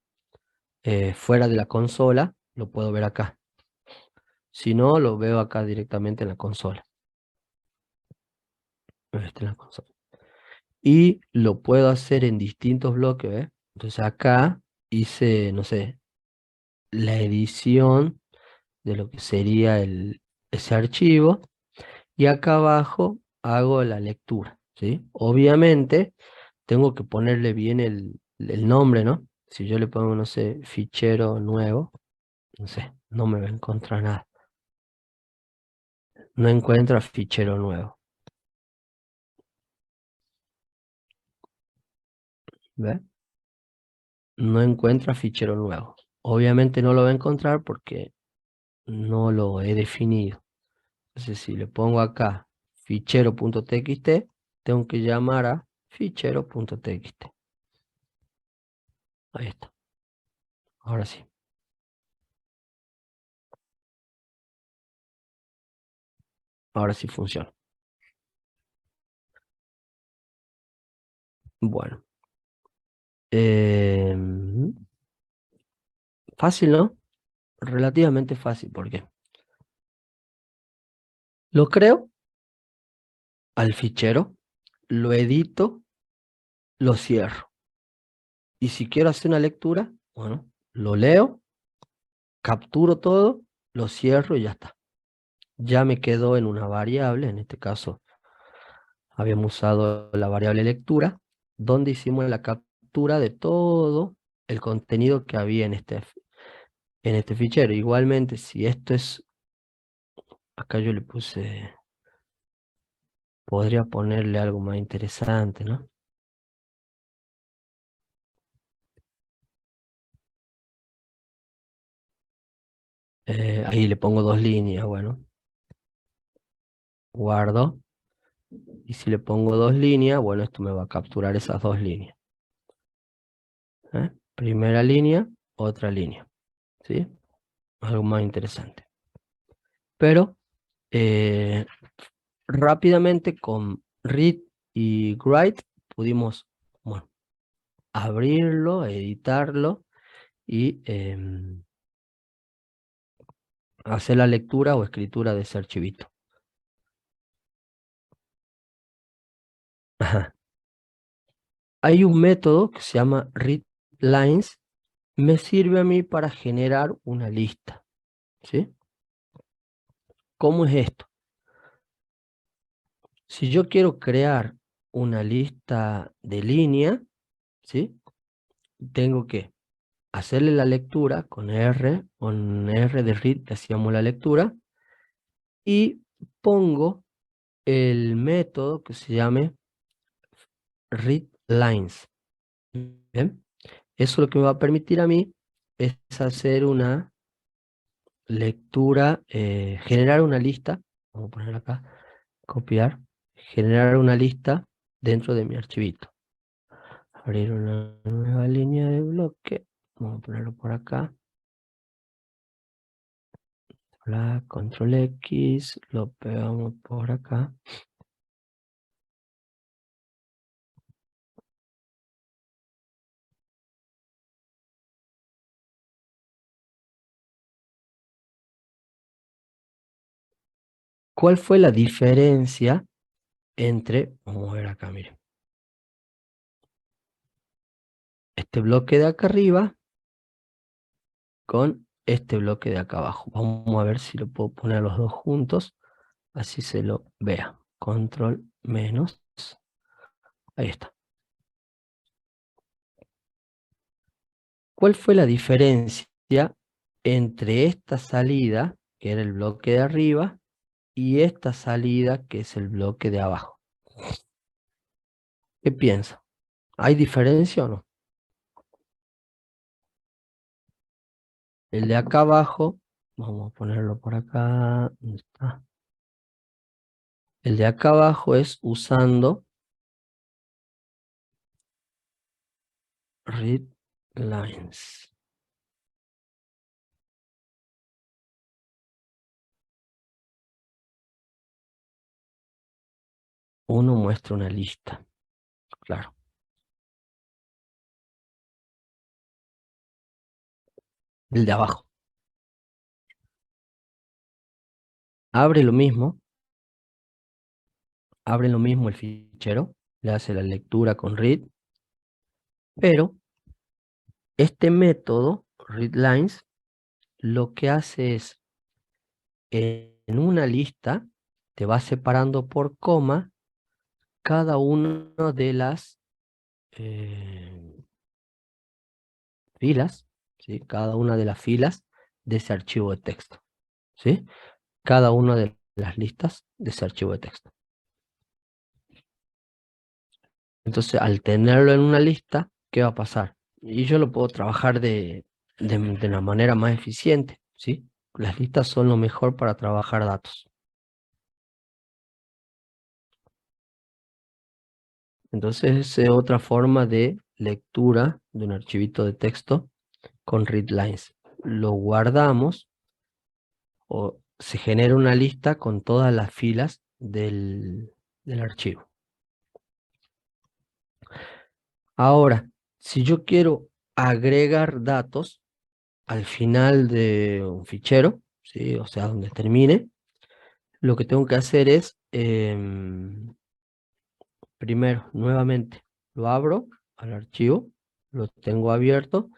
A: fuera de la consola, lo puedo ver acá. Si no, lo veo acá directamente en la consola. En la consola. Y lo puedo hacer en distintos bloques, ¿ves? Entonces acá hice, no sé, la edición de lo que sería ese archivo. Y acá abajo hago la lectura, ¿sí? Obviamente tengo que ponerle bien el nombre, ¿no? Si yo le pongo, no sé, fichero nuevo, no sé, no me va a encontrar nada. No encuentra fichero nuevo. ¿Ve? No encuentra fichero nuevo. Obviamente no lo va a encontrar porque no lo he definido. Entonces si le pongo acá fichero.txt, tengo que llamar a fichero.txt. Ahí está. Ahora sí. Ahora sí funciona. Bueno. Fácil, ¿no? Relativamente fácil, porque lo creo al fichero, lo edito, lo cierro. Y si quiero hacer una lectura, bueno, lo leo, capturo todo, lo cierro y ya está. Ya me quedó en una variable, en este caso habíamos usado la variable lectura, donde hicimos la captura de todo el contenido que había en este fichero. Igualmente, si esto es, acá yo le puse, podría ponerle algo más interesante, ¿no? Ahí le pongo 2 líneas, bueno, guardo. Y si le pongo 2 líneas, bueno, esto me va a capturar esas 2 líneas. Primera línea, otra línea, ¿sí? Algo más interesante. Pero eh, rápidamente con read y write pudimos, bueno, abrirlo, editarlo y hacer la lectura o escritura de ese archivito. Ajá. Hay un método que se llama readLines, me sirve a mí para generar una lista, ¿sí? ¿Cómo es esto? Si yo quiero crear una lista de línea, ¿sí? Tengo que hacerle la lectura con R de read, que hacíamos la lectura, y pongo el método que se llame readLines. ¿Bien? Eso lo que me va a permitir a mí es hacer una lectura, generar una lista, vamos a poner acá, copiar, generar una lista dentro de mi archivito. Abrir una nueva línea de bloque, vamos a ponerlo por acá. La control X, lo pegamos por acá. ¿Cuál fue la diferencia entre, vamos a ver acá, miren, este bloque de acá arriba con este bloque de acá abajo? Vamos a ver si lo puedo poner a los dos juntos, así se lo vea. Control menos, ahí está. ¿Cuál fue la diferencia entre esta salida, que era el bloque de arriba, y esta salida, que es el bloque de abajo? ¿Qué piensa? ¿Hay diferencia o no? El de acá abajo, vamos a ponerlo por acá, ¿dónde está? El de acá abajo es usando read lines. Uno muestra una lista, claro. el de abajo. Abre lo mismo el fichero, le hace la lectura con read, pero este método, readLines, lo que hace es, en una lista, te va separando por coma cada una de las filas, ¿sí? Cada una de las filas de ese archivo de texto, ¿sí? Cada una de las listas de ese archivo de texto. Entonces, al tenerlo en una lista, ¿qué va a pasar? Y yo lo puedo trabajar de una manera más eficiente, ¿sí? Las listas son lo mejor para trabajar datos. Entonces, esa es otra forma de lectura de un archivito de texto con readlines. Lo guardamos o se genera una lista con todas las filas del archivo. Ahora, si yo quiero agregar datos al final de un fichero, ¿sí? O sea, donde termine, lo que tengo que hacer es, primero, nuevamente, lo abro al archivo, lo tengo abierto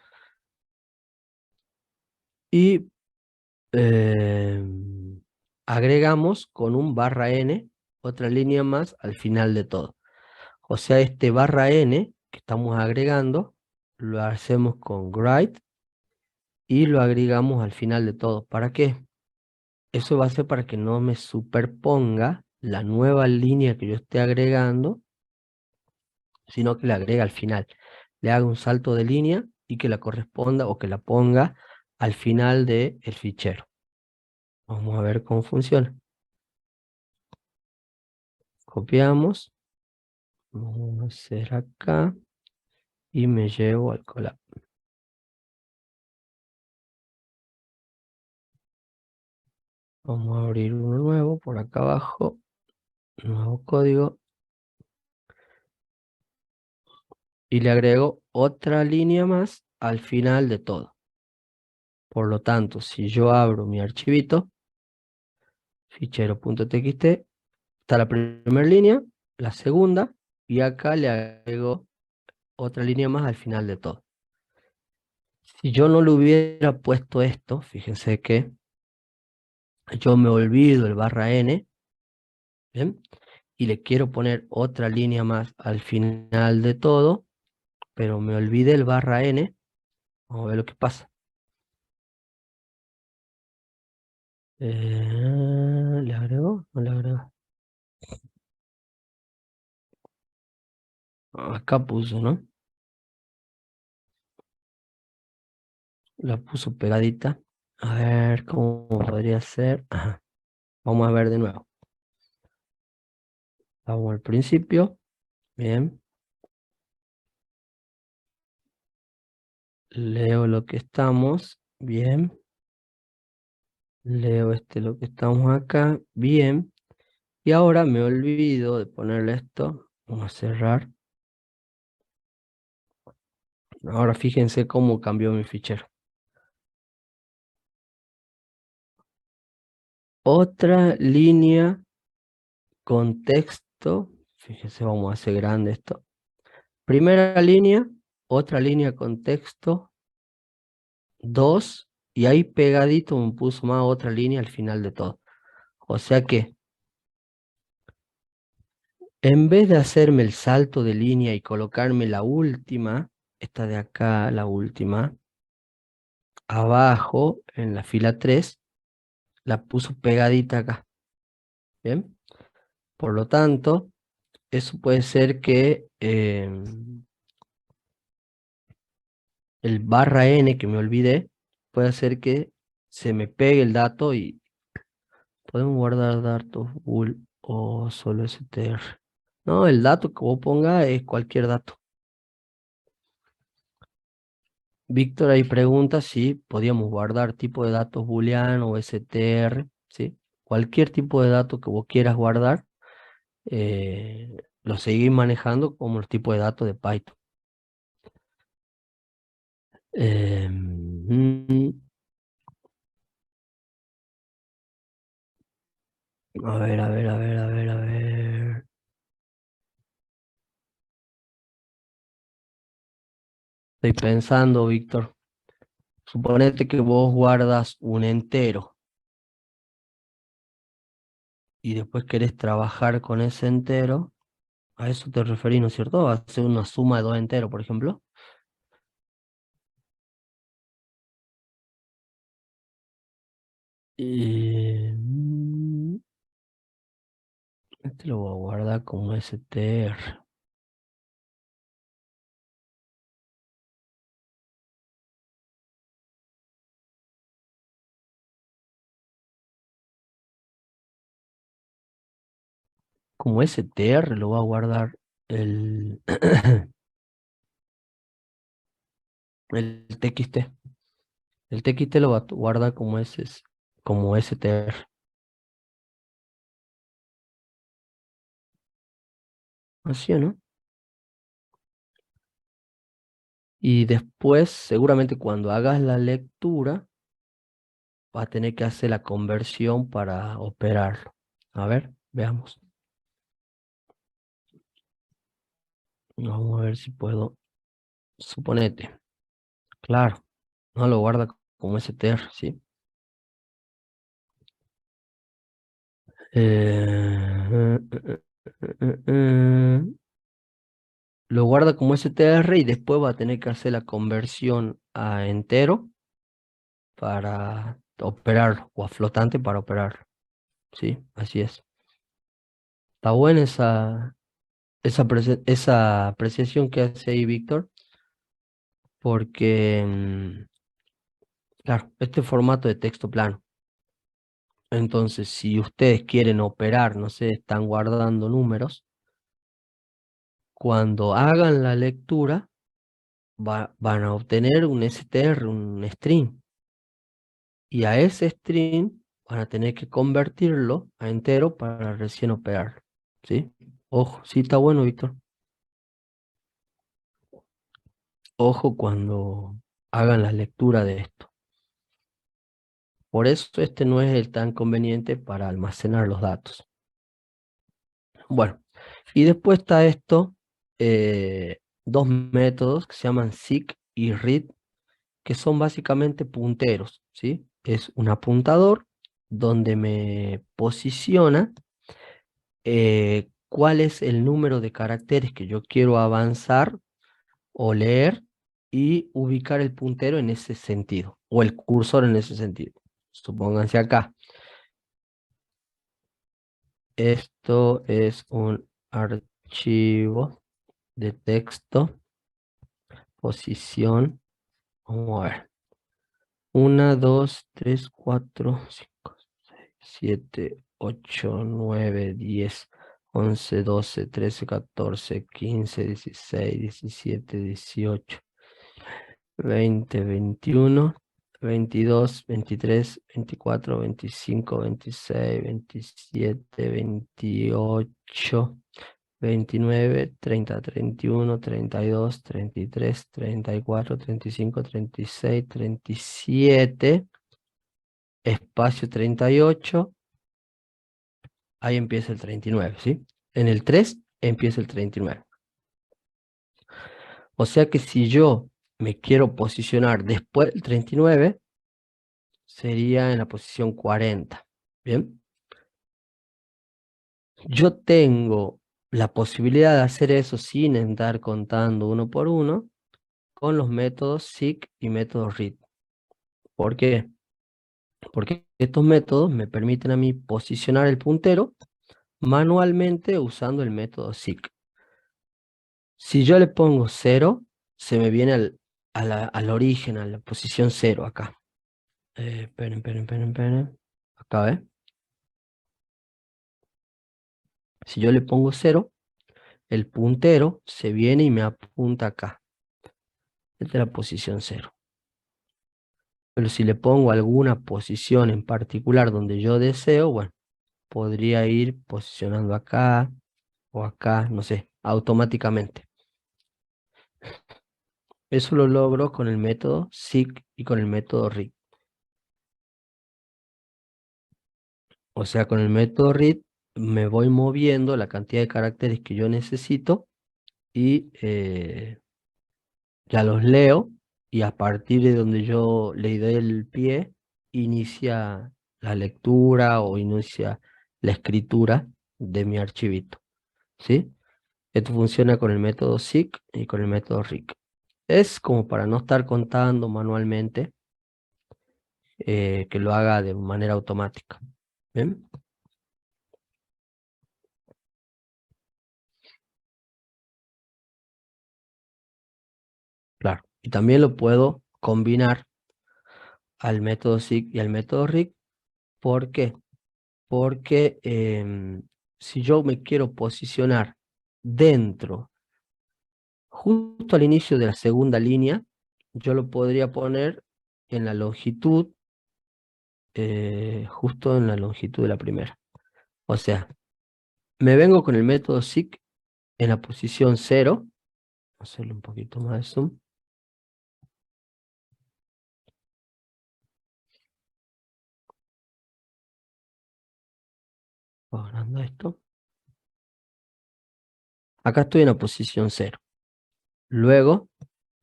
A: y agregamos con un /n otra línea más al final de todo. O sea, este /n que estamos agregando, lo hacemos con write y lo agregamos al final de todo. ¿Para qué? Eso va a ser para que no me superponga la nueva línea que yo esté agregando, sino que la agrega al final. Le haga un salto de línea y que la corresponda o que la ponga al final del fichero. Vamos a ver cómo funciona. Copiamos. Vamos a hacer acá. Y me llevo al collab. Vamos a abrir uno nuevo por acá abajo. Nuevo código. Y le agrego otra línea más al final de todo. Por lo tanto, si yo abro mi archivito, fichero.txt, está la primera línea, la segunda, y acá le agrego otra línea más al final de todo. Si yo no le hubiera puesto esto, fíjense que yo me olvido el /n, ¿bien? Y le quiero poner otra línea más al final de todo, pero me olvidé el /n. Vamos a ver lo que pasa. ¿Le agrego? ¿No le agrego? Acá puso, ¿no? La puso pegadita. A ver cómo podría ser. Ajá. Vamos a ver de nuevo. Vamos al principio. Bien. Leo lo que estamos. Bien. Leo lo que estamos acá. Bien. Y ahora me olvido de ponerle esto. Vamos a cerrar. Ahora fíjense cómo cambió mi fichero. Otra línea con texto. Fíjense, vamos a hacer grande esto. Primera línea, otra línea con texto, 2, y ahí pegadito me puso más otra línea al final de todo. O sea que, en vez de hacerme el salto de línea y colocarme la última, esta de acá, la última, abajo, en la fila 3, la puso pegadita acá. ¿Bien? Por lo tanto, eso puede ser que el /n que me olvidé, puede hacer que se me pegue el dato y podemos guardar datos bool o solo str. No, el dato que vos pongas es cualquier dato. Víctor ahí pregunta si podíamos guardar tipo de datos booleano o str, ¿sí? Cualquier tipo de dato que vos quieras guardar, lo seguís manejando como los tipos de datos de Python. A ver, a ver, a ver, a ver, a ver. Estoy pensando, Víctor. Suponete que vos guardas un entero y después querés trabajar con ese entero. A eso te referís, ¿no es cierto? A hacer una suma de dos enteros, por ejemplo. Y este lo voy a guardar como str. Como str lo voy a guardar el, el txt. El txt lo va a guardar como como str. Así, ¿no? Y después, seguramente cuando hagas la lectura, vas a tener que hacer la conversión para operarlo. A ver, veamos. Vamos a ver si puedo. Suponete. Claro, no lo guarda como str, ¿sí? Eh, eh, eh, eh, lo guarda como str y después va a tener que hacer la conversión a entero para operarlo, o a flotante para operarlo. Sí, así es. Está buena esa apreciación que hace ahí Víctor, porque, claro, este formato de texto plano. Entonces, si ustedes quieren operar, no sé, están guardando números, cuando hagan la lectura, van a obtener un str, un string, y a ese string van a tener que convertirlo a entero para recién operar. ¿Sí? Ojo, sí está bueno, Víctor. Ojo cuando hagan la lectura de esto. Por eso este no es el tan conveniente para almacenar los datos. Bueno, y después está esto, dos métodos que se llaman seek y read, que son básicamente punteros, ¿sí? Es un apuntador donde me posiciona cuál es el número de caracteres que yo quiero avanzar o leer y ubicar el puntero en ese sentido, o el cursor en ese sentido. Supónganse acá, esto es un archivo de texto, posición, vamos a ver, 1, 2, 3, 4, 5, 6, 7, 8, 9, 10, 11, 12, 13, 14, 15, 16, 17, 18, 20, 21, 22, 23, 24, 25, 26, 27, 28, 29, 30, 31, 32, 33, 34, 35, 36, 37, espacio 38, ahí empieza el 39, ¿sí? En el 3 empieza el 39. O sea que si yo me quiero posicionar después del 39, sería en la posición 40. Bien, yo tengo la posibilidad de hacer eso sin andar contando uno por uno con los métodos seek y método read. ¿Por qué? Porque estos métodos me permiten a mí posicionar el puntero manualmente usando el método seek. Si yo le pongo 0, se me viene al origen, a la posición 0 acá. Esperen, esperen, esperen, esperen. Acá, ¿ves? Si yo le pongo 0, el puntero se viene y me apunta acá. Esta es la posición 0. Pero si le pongo alguna posición en particular donde yo deseo, bueno, podría ir posicionando acá o acá, no sé, automáticamente. Eso lo logro con el método seek y con el método read. O sea, con el método read me voy moviendo la cantidad de caracteres que yo necesito y ya los leo y a partir de donde yo le dé el pie, inicia la lectura o inicia la escritura de mi archivito, ¿sí? Esto funciona con el método seek y con el método read. Es como para no estar contando manualmente, que lo haga de manera automática. ¿Bien? Claro. Y también lo puedo combinar al método seek y al método read. ¿Por qué? Porque si yo me quiero posicionar dentro, justo al inicio de la segunda línea, yo lo podría poner en la longitud, justo en la longitud de la primera. O sea, me vengo con el método seek en la posición 0, hacerle un poquito más de zoom, agrando esto. Acá estoy en la posición 0. Luego,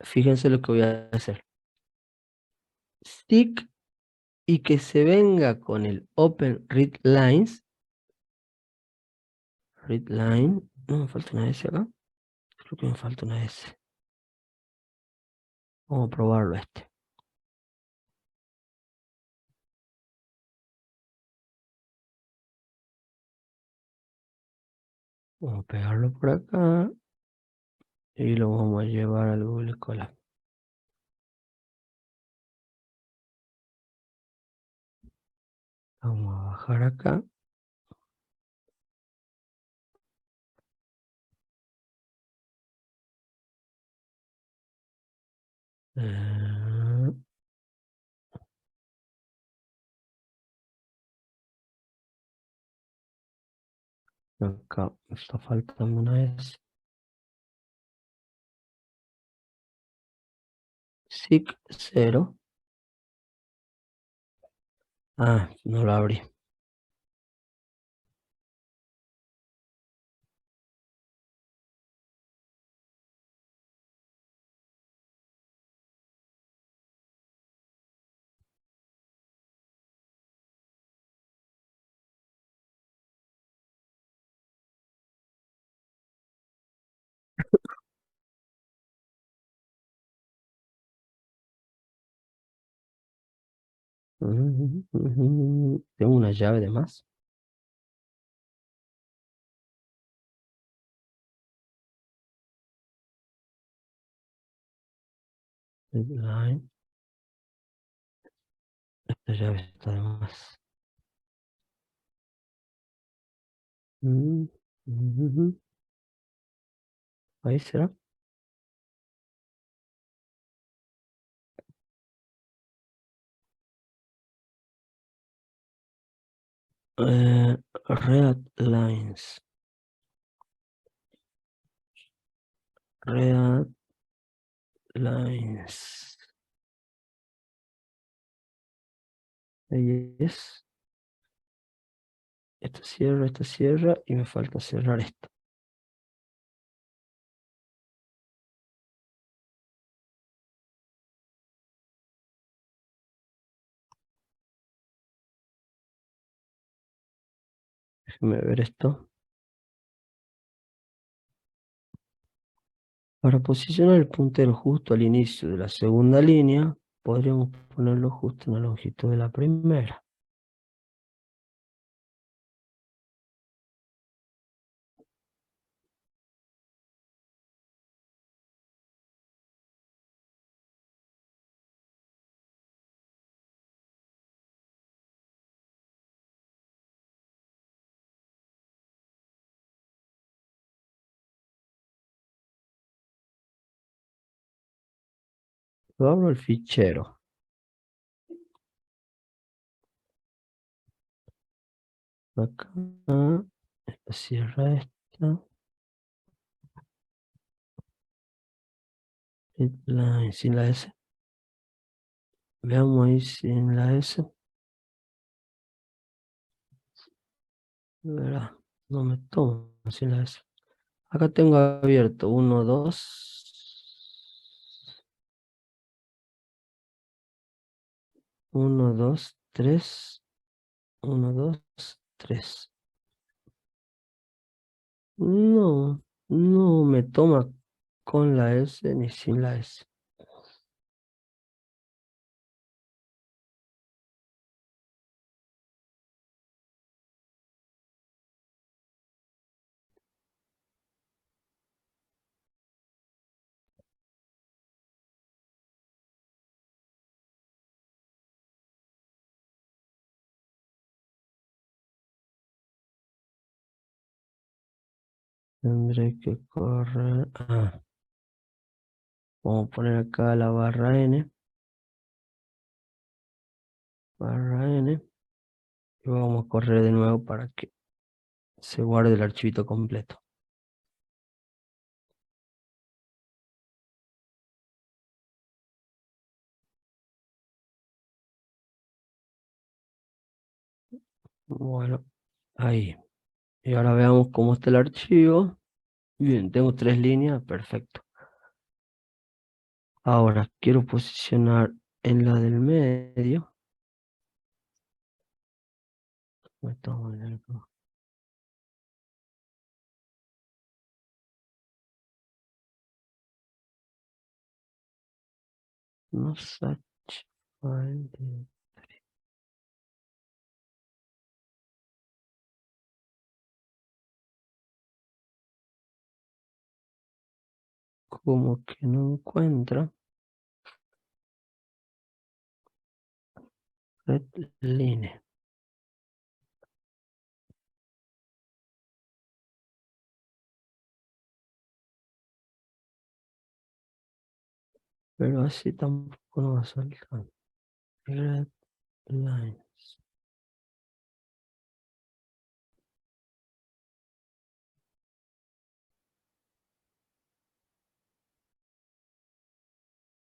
A: fíjense lo que voy a hacer. Stick y que se venga con el Open Read Lines. Read Line. No me falta una S acá. Creo que me falta una S. Vamos a probarlo este. Vamos a pegarlo por acá. Y lo vamos a llevar al Google Colab. Vamos a bajar acá. Eh, acá me está faltando una S. SIC 0. Ah, no lo abrí. Tengo una llave de más. Line. Esta llave está de más. Mm, ujú. Ahí será. Red lines. Red lines. Ahí es. Esto cierra y me falta cerrar esto. Déjeme ver esto. Para posicionar el puntero justo al inicio de la segunda línea, podríamos ponerlo justo en la longitud de la primera. Yo abro el fichero. Acá, esta cierra esta. Sin la S. Veamos ahí sin la S. Verá, no me toma sin la S. Acá tengo abierto 1, 2, 1, 2, 3, 1, 2, 3. No, no me toma con la S ni sin la S. Tendré que correr. Vamos a poner acá la barra N. Barra N. Y vamos a correr de nuevo para que se guarde el archivito completo. Bueno, ahí. Y ahora veamos cómo está el archivo. Bien, tengo 3 líneas, perfecto. Ahora quiero posicionar en la del medio. Me tomo no such file. Como que no encuentra red line. Pero así tampoco no va a saltar. Red lines.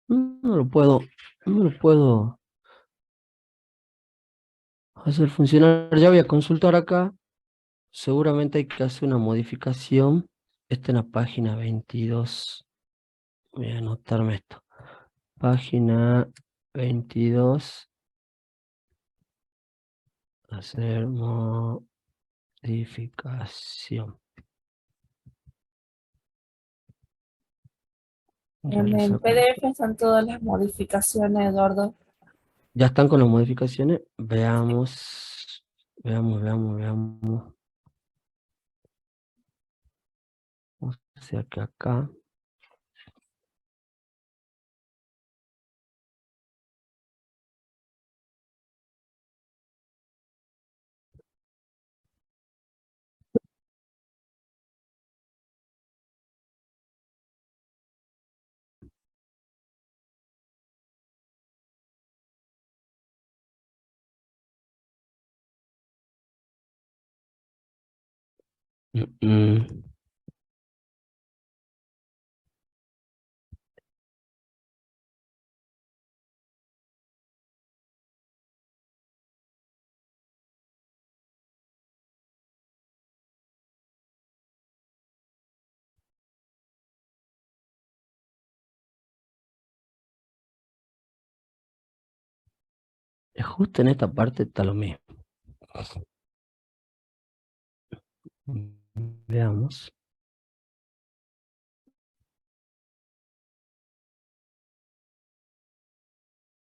A: No lo puedo, no lo puedo hacer funcionar. Ya voy a consultar acá. Seguramente hay que hacer una modificación. Está en la página 22. Voy a anotarme esto. Página 22. Hacer modificación.
B: En el
A: Realizar
B: PDF
A: control.
B: están todas las modificaciones, Eduardo.
A: Ya están con las modificaciones. Veamos. Veamos. O sea que acá. mm, mm, Justo en esta parte está lo mismo. Veamos.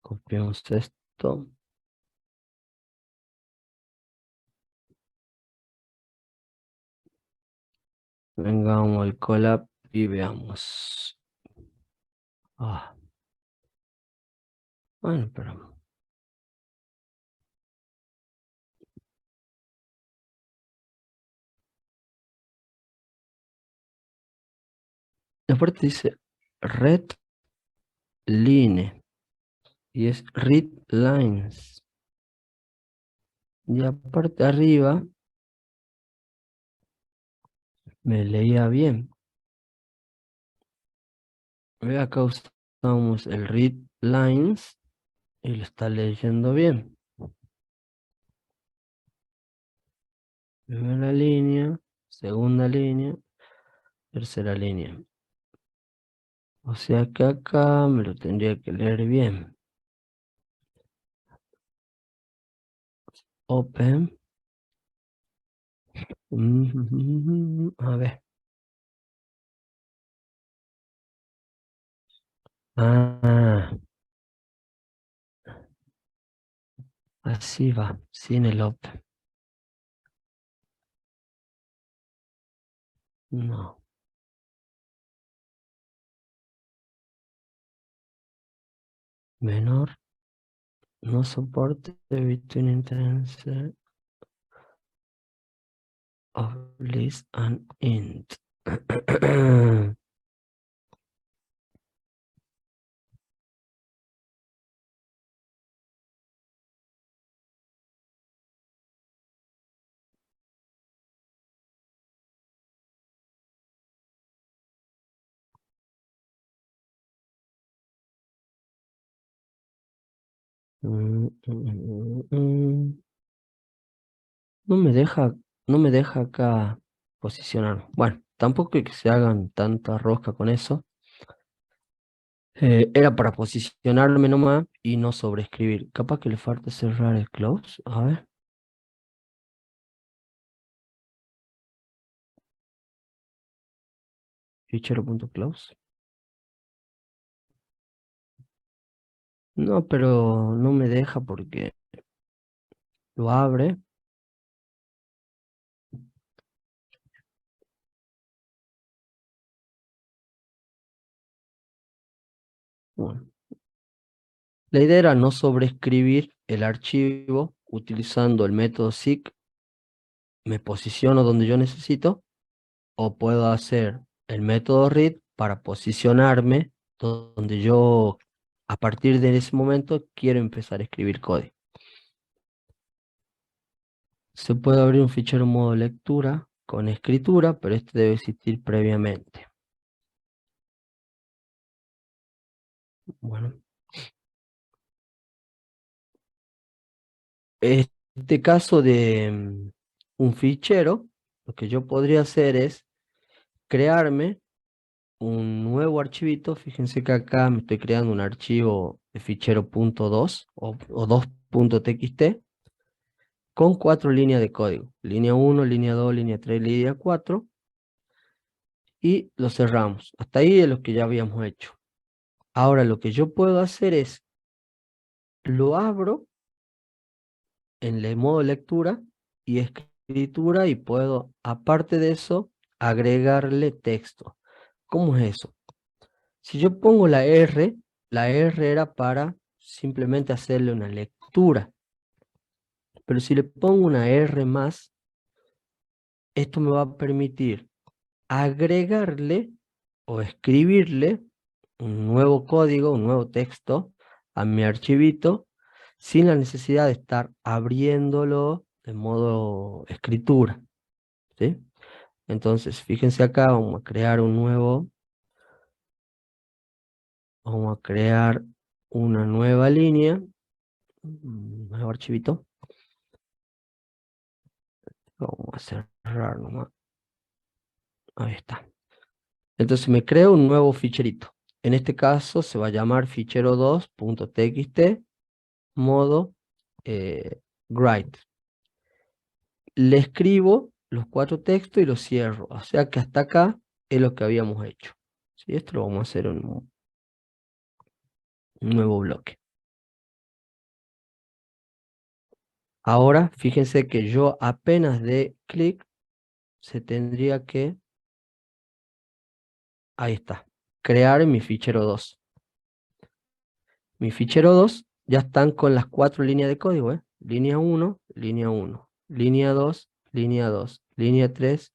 A: Copiamos esto. Vengamos al collab y veamos. Bueno, pero aparte dice red line y es read lines. Y aparte arriba me leía bien. Ve acá usamos el read lines y lo está leyendo bien. Primera línea, segunda línea, tercera línea. O sea que acá me lo tendría que leer bien. Open. A ver. Ah, así va, sin el open. No. Menor. No soporte between intense of list and int. No me deja, no me deja acá posicionar. Bueno, tampoco hay que se hagan tanta rosca con eso. Era para posicionarme nomás y no sobreescribir. Capaz que le falta cerrar el close. A ver, fichero.close. No, pero no me deja porque lo abre. Bueno, la idea era no sobreescribir el archivo utilizando el método seek. Me posiciono donde yo necesito o puedo hacer el método read para posicionarme donde yo a partir de ese momento quiero empezar a escribir código. Se puede abrir un fichero modo lectura con escritura, pero este debe existir previamente. Bueno, este caso de un fichero, lo que yo podría hacer es crearme un nuevo archivito. Fíjense que acá me estoy creando un archivo de fichero .2 o 2.txt con 4 líneas de código. Línea 1, línea 2, línea 3, línea 4. Y lo cerramos. Hasta ahí es lo que ya habíamos hecho. Ahora lo que yo puedo hacer es, lo abro en el modo lectura y escritura y puedo, aparte de eso, agregarle texto. ¿Cómo es eso? Si yo pongo la R era para simplemente hacerle una lectura. Pero si le pongo una R más, esto me va a permitir agregarle o escribirle un nuevo código, un nuevo texto a mi archivito sin la necesidad de estar abriéndolo de modo escritura, ¿sí? Entonces, fíjense acá, vamos a crear una nueva línea, un nuevo archivito, vamos a cerrar nomás, ahí está. Entonces me creo un nuevo ficherito. En este caso se va a llamar fichero2.txt modo write. Le escribo los 4 textos y los cierro. O sea que hasta acá es lo que habíamos hecho. ¿Sí? Esto lo vamos a hacer en un nuevo bloque. Ahora fíjense que yo apenas de clic se tendría que, ahí está, crear mi fichero 2. Mi fichero 2 ya están con las 4 líneas de código, ¿eh? Línea 1, línea 1, línea 2, línea 2, línea 3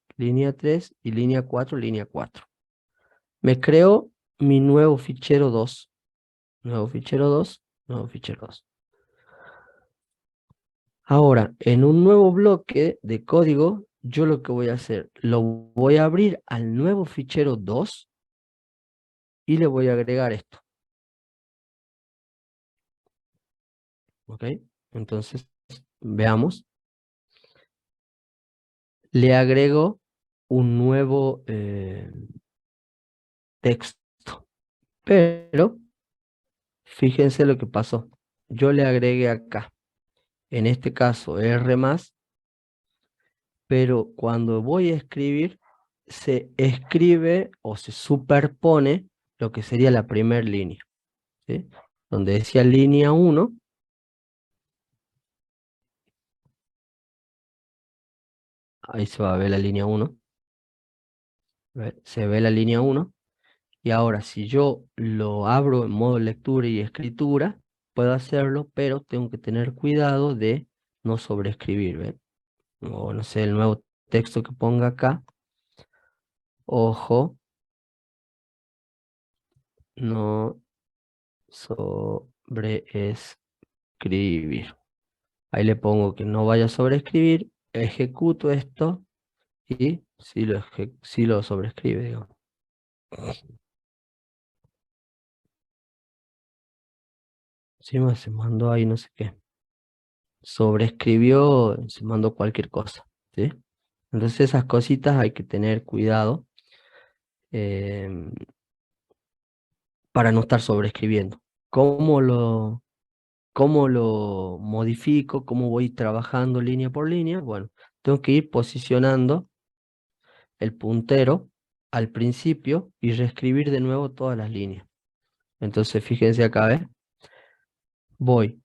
A: y línea 4, línea 4. Me creo mi nuevo fichero 2. Nuevo fichero 2, nuevo fichero 2. Ahora, en un nuevo bloque de código, yo lo que voy a hacer, lo voy a abrir al nuevo fichero 2 y le voy a agregar esto. ¿Ok? Entonces, veamos. le agrego un nuevo texto. Pero fíjense lo que pasó. Yo le agregué acá, en este caso R más, pero cuando voy a escribir, se escribe o se superpone lo que sería la primera línea, ¿sí? Donde decía línea 1, ahí se va a ver la línea 1, se ve la línea 1, y ahora si yo lo abro en modo lectura y escritura, puedo hacerlo, pero tengo que tener cuidado de no sobreescribir, ¿ven? O no sé, el nuevo texto que ponga acá, ojo, no sobreescribir. Ahí le pongo que no vaya a sobreescribir, ejecuto esto y sí lo sobrescribe, digamos. Encima se mandó ahí no sé qué. Sobrescribió, se mandó cualquier cosa, ¿sí? Entonces esas cositas hay que tener cuidado em, para no estar sobrescribiendo. ¿Cómo lo modifico? ¿Cómo voy trabajando línea por línea? Bueno, tengo que ir posicionando el puntero al principio y reescribir de nuevo todas las líneas. Entonces, fíjense acá, ¿ves? Voy.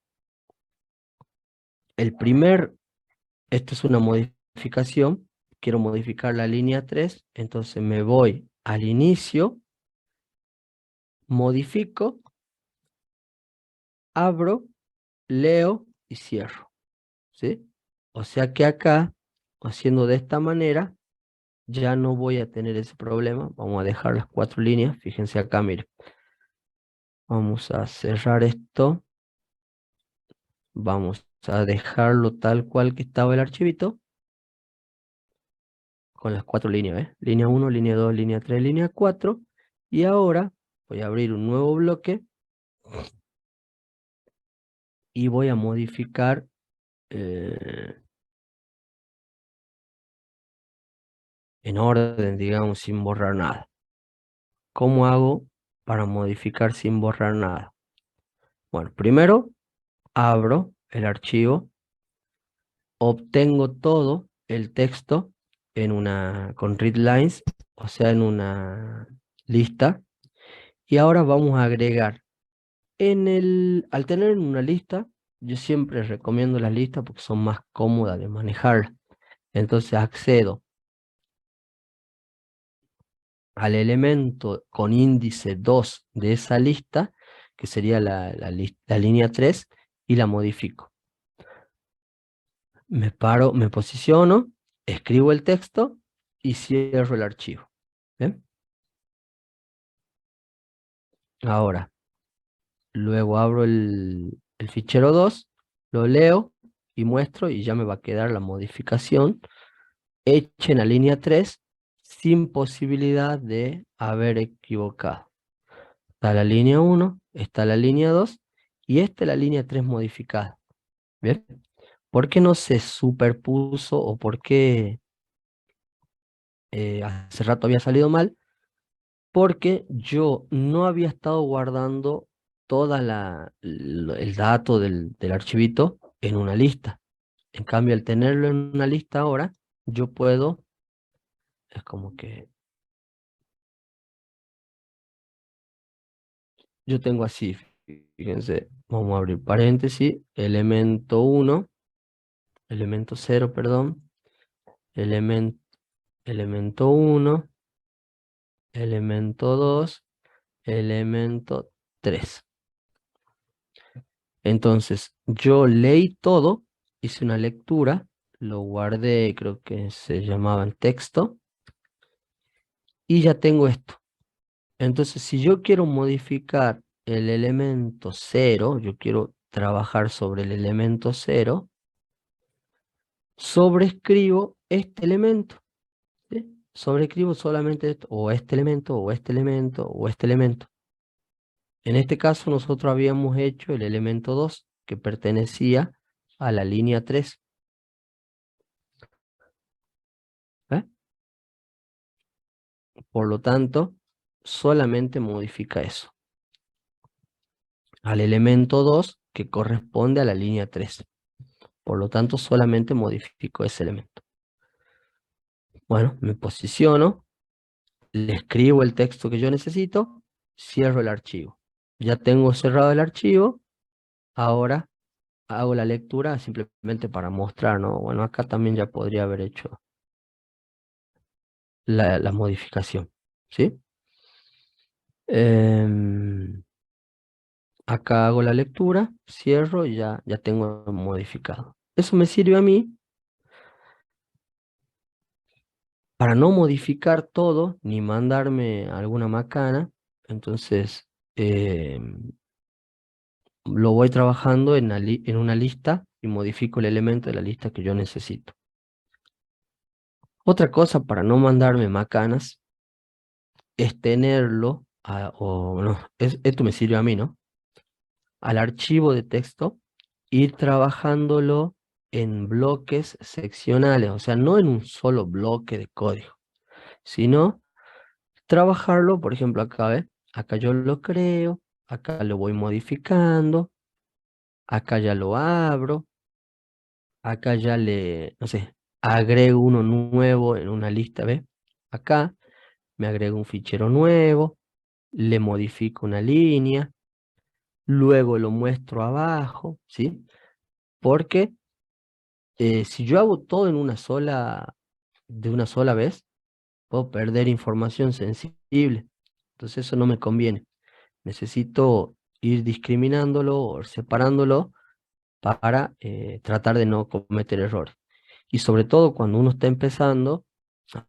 A: Esto es una modificación. Quiero modificar la línea 3. Entonces me voy al inicio, modifico, abro, leo y cierro, ¿sí? O sea que acá, haciendo de esta manera, ya no voy a tener ese problema. Vamos a dejar las 4 líneas. Fíjense acá, miren. Vamos a cerrar esto. Vamos a dejarlo tal cual que estaba el archivito. Con las 4 líneas, ¿ves? Línea 1, línea 2, línea 3, línea 4. Y ahora voy a abrir un nuevo bloque. Y voy a modificar en orden, digamos, sin borrar nada. ¿Cómo hago para modificar sin borrar nada? Bueno, primero abro el archivo, obtengo todo el texto con readlines, o sea, en una lista, y ahora vamos a agregar al tener una lista, yo siempre recomiendo las listas porque son más cómodas de manejar. Entonces accedo al elemento con índice 2 de esa lista, que sería la línea 3, y la modifico. Me posiciono, escribo el texto y cierro el archivo. ¿Bien? Ahora, luego abro el fichero 2, lo leo y muestro y ya me va a quedar la modificación hecha en la línea 3 sin posibilidad de haber equivocado. Está la línea 1, está la línea 2 y esta es la línea 3 modificada. ¿Bien? ¿Por qué no se superpuso o por qué hace rato había salido mal? Porque yo no había estado guardando el dato del archivito en una lista. En cambio, al tenerlo en una lista ahora, yo puedo, es como que yo tengo así, fíjense, vamos a abrir paréntesis, elemento 1, elemento 0, perdón, elemento, elemento 1, elemento 2, elemento 3. Entonces, yo leí todo, hice una lectura, lo guardé, creo que se llamaba en texto, y ya tengo esto. Entonces, si yo quiero modificar el elemento 0, yo quiero trabajar sobre el elemento 0, sobreescribo este elemento, ¿sí? Sobreescribo solamente esto, o este elemento, o este elemento, o este elemento. En este caso nosotros habíamos hecho el elemento 2, que pertenecía a la línea 3. Por lo tanto, solamente modifica eso. Al elemento 2 que corresponde a la línea 3. Por lo tanto, solamente modifico ese elemento. Bueno, me posiciono, le escribo el texto que yo necesito, cierro el archivo. Ya tengo cerrado el archivo, ahora hago la lectura simplemente para mostrar, ¿no? Bueno, acá también ya podría haber hecho la modificación, ¿sí? Acá hago la lectura, cierro y ya tengo modificado. Eso me sirve a mí para no modificar todo ni mandarme alguna macana. Entonces, lo voy trabajando en una lista y modifico el elemento de la lista que yo necesito. Otra cosa para no mandarme macanas es tenerlo, o no, esto me sirve a mí, ¿no? Al archivo de texto, ir trabajándolo en bloques seccionales, o sea, no en un solo bloque de código, sino trabajarlo, por ejemplo, acá, ¿ves? Acá yo lo creo, acá lo voy modificando, acá ya lo abro, acá ya no sé, agrego uno nuevo en una lista, ¿ves? Acá me agrego un fichero nuevo, le modifico una línea, luego lo muestro abajo, ¿sí? Porque si yo hago todo en de una sola vez, puedo perder información sensible. Entonces eso no me conviene. Necesito ir discriminándolo o separándolo para tratar de no cometer errores. Y sobre todo cuando uno está empezando,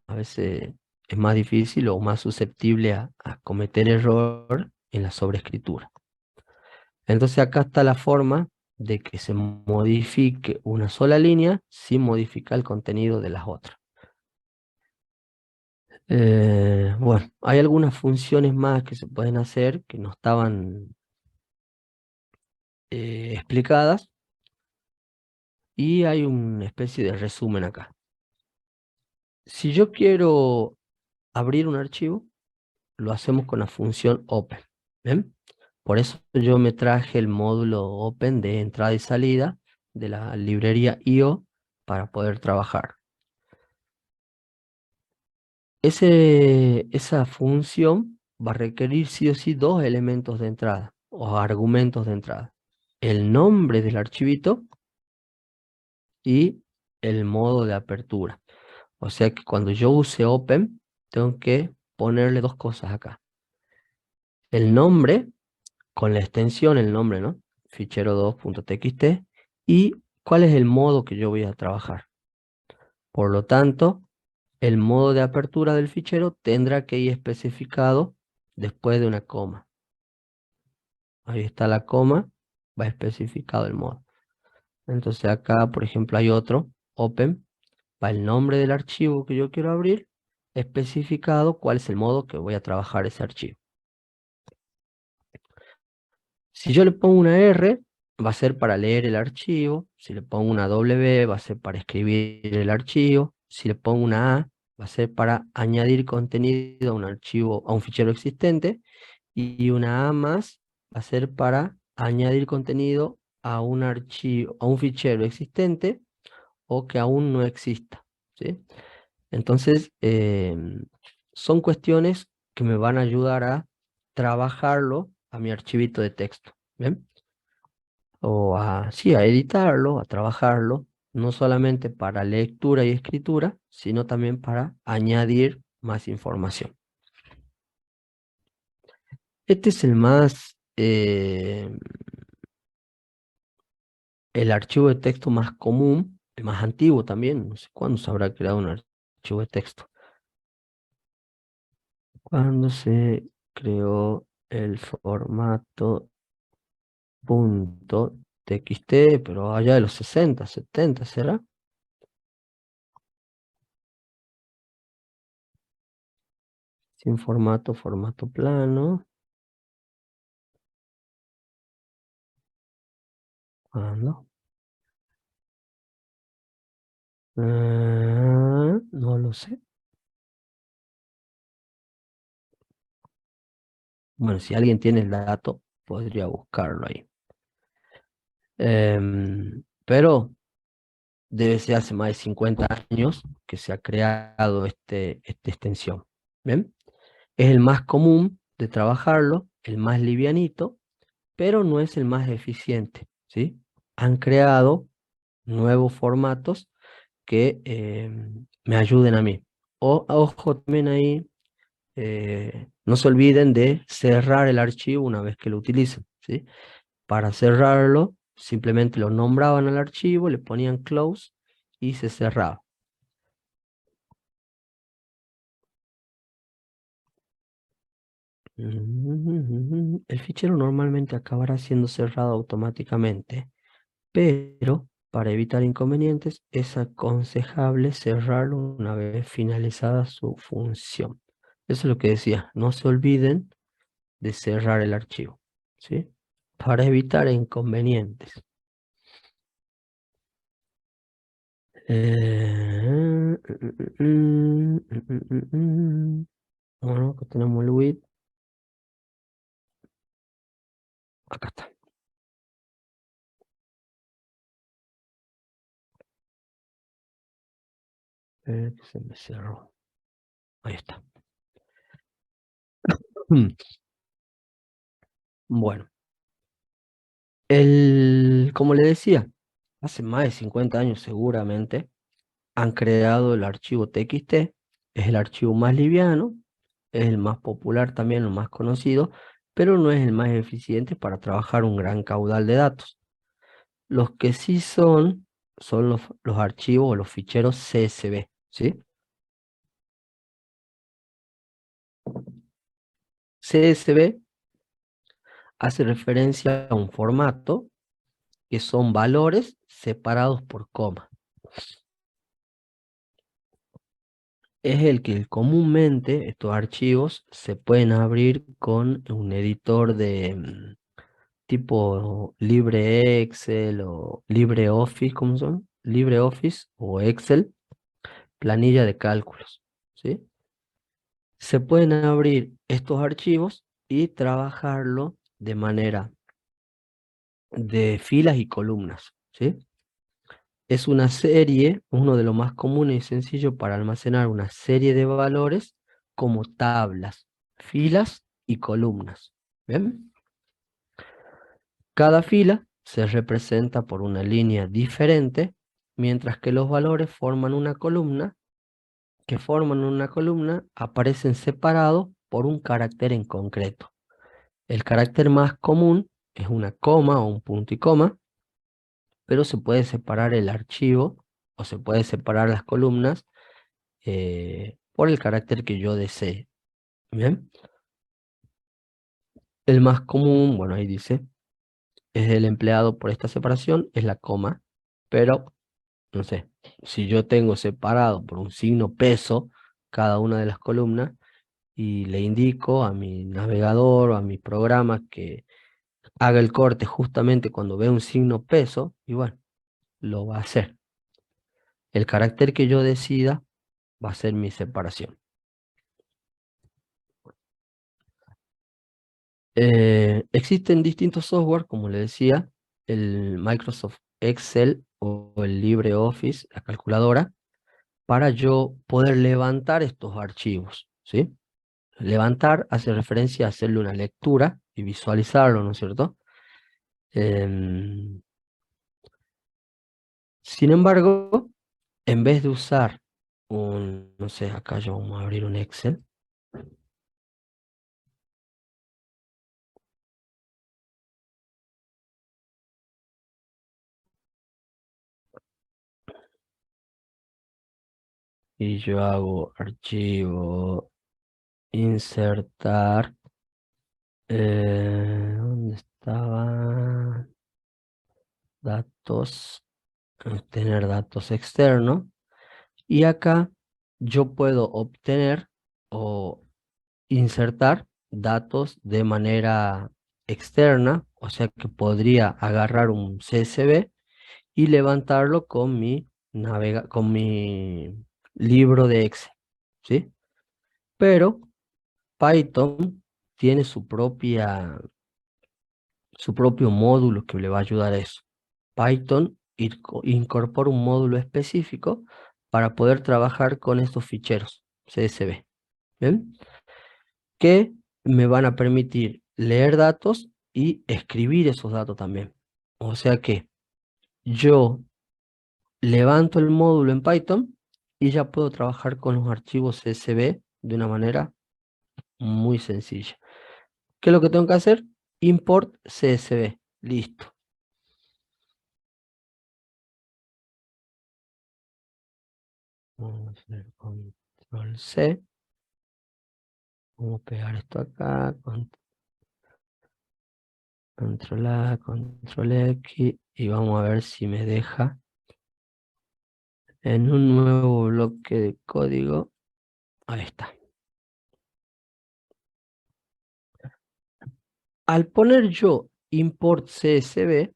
A: a veces es más difícil o más susceptible a cometer error en la sobreescritura. Entonces acá está la forma de que se modifique una sola línea sin modificar el contenido de las otras. Bueno, hay algunas funciones más que se pueden hacer que no estaban explicadas y hay una especie de resumen acá. Si yo quiero abrir un archivo, lo hacemos con la función open. ¿Ven? Por eso yo me traje el módulo open de entrada y salida de la librería IO para poder trabajar. Esa función va a requerir sí o sí dos elementos de entrada o argumentos de entrada. El nombre del archivito y el modo de apertura. O sea que cuando yo use open, tengo que ponerle dos cosas acá. El nombre con la extensión, el nombre, ¿no? Fichero 2.txt y cuál es el modo que yo voy a trabajar. Por lo tanto, el modo de apertura del fichero tendrá que ir especificado después de una coma. Ahí está la coma, va especificado el modo. Entonces acá, por ejemplo, hay otro, open, va el nombre del archivo que yo quiero abrir, especificado cuál es el modo que voy a trabajar ese archivo. Si yo le pongo una R, va a ser para leer el archivo. Si le pongo una W, va a ser para escribir el archivo. Si le pongo una A, va a ser para añadir contenido a un archivo, a un fichero existente. Y una A más va a ser para añadir contenido a un archivo, a un fichero existente o que aún no exista, ¿sí? Entonces, son cuestiones que me van a ayudar a trabajarlo a mi archivito de texto, ¿bien? O sí, a editarlo, a trabajarlo, no solamente para lectura y escritura, sino también para añadir más información. Este es el archivo de texto más común, el más antiguo también, no sé cuándo se habrá creado un archivo de texto. ¿Cuándo se creó el formato .txt? Pero allá de los 60, 70, ¿será? Sin formato, formato plano. ¿Cuándo? No lo sé. Bueno, si alguien tiene el dato, podría buscarlo ahí. Pero debe ser hace más de 50 años que se ha creado esta extensión. ¿Bien? Es el más común de trabajarlo, el más livianito, pero no es el más eficiente, ¿sí? Han creado nuevos formatos que me ayuden a mí. Ojo también ahí, no se olviden de cerrar el archivo una vez que lo utilicen, ¿sí? Para cerrarlo, simplemente lo nombraban al archivo, le ponían close y se cerraba. El fichero normalmente acabará siendo cerrado automáticamente, pero para evitar inconvenientes es aconsejable cerrarlo una vez finalizada su función. Eso es lo que decía, no se olviden de cerrar el archivo, ¿sí? Para evitar inconvenientes. Bueno, acá tenemos el width. Acá está. Que se me cerró. Ahí está. Bueno, como le decía, hace más de 50 años seguramente han creado el archivo TXT. Es el archivo más liviano, es el más popular también, el más conocido, pero no es el más eficiente para trabajar un gran caudal de datos. Los que sí son los archivos o los ficheros CSV, ¿sí? CSV hace referencia a un formato que son valores separados por coma. Es el que comúnmente estos archivos se pueden abrir con un editor de tipo LibreExcel o LibreOffice, ¿cómo son? LibreOffice o Excel, planilla de cálculos, ¿sí? Se pueden abrir estos archivos y trabajarlo de manera de filas y columnas, ¿sí? Es una serie, uno de los más comunes y sencillos para almacenar una serie de valores como tablas, filas y columnas. ¿Bien? Cada fila se representa por una línea diferente, mientras que los valores forman una columna aparecen separados por un carácter en concreto. El carácter más común es una coma o un punto y coma, pero se puede separar el archivo o se puede separar las columnas por el carácter que yo desee. ¿Bien? El más común, bueno, ahí dice, es el empleado por esta separación, es la coma, pero, no sé, si yo tengo separado por un signo peso cada una de las columnas y le indico a mi navegador o a mi programa que haga el corte justamente cuando vea un signo peso, y bueno, lo va a hacer. El carácter que yo decida va a ser mi separación. Existen distintos software, como le decía, el Microsoft Excel o el LibreOffice, la calculadora, para yo poder levantar estos archivos, ¿sí? Levantar hace referencia a hacerle una lectura y visualizarlo, ¿no es cierto? Em, Sin embargo, en vez de usar no sé, acá yo vamos a abrir un Excel y yo hago archivo, insertar. ¿Dónde estaba? Datos, tener datos externos. Y acá yo puedo obtener o insertar datos de manera externa, o sea que podría agarrar un CSV y levantarlo con mi libro de Excel, ¿sí? Pero Python tiene su propio módulo que le va a ayudar a eso. Python incorpora un módulo específico para poder trabajar con estos ficheros CSV. ¿Bien? Que me van a permitir leer datos y escribir esos datos también. O sea que yo levanto el módulo en Python y ya puedo trabajar con los archivos CSV de una manera muy sencilla. ¿Qué es lo que tengo que hacer? Import CSV. Listo. Vamos a hacer control C. Vamos a pegar esto acá. Control A, control X. Y vamos a ver si me deja en un nuevo bloque de código. Ahí está. Al poner yo import CSV,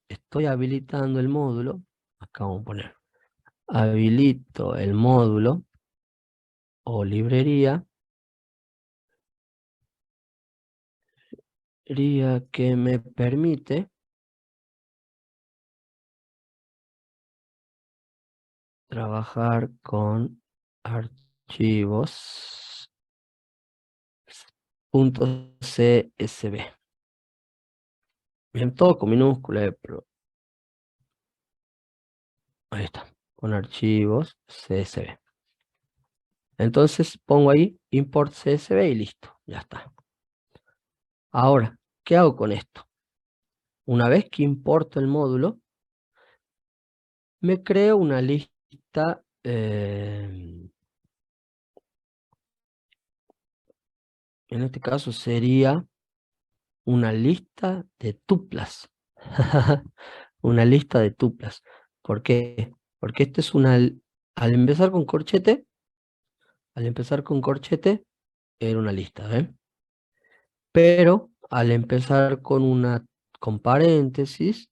A: estoy habilitando el módulo. Acá vamos a poner. Habilito el módulo o librería que me permite trabajar con archivos .csv. Bien, todo con minúscula, pero ahí está, con archivos CSV. Entonces pongo ahí import CSV y listo, ya está. Ahora, ¿qué hago con esto? Una vez que importo el módulo, me creo una lista, en este caso sería una lista de tuplas. Una lista de tuplas. ¿Por qué? Porque esto es al empezar con corchete, era una lista, ¿ven? Pero al empezar con paréntesis,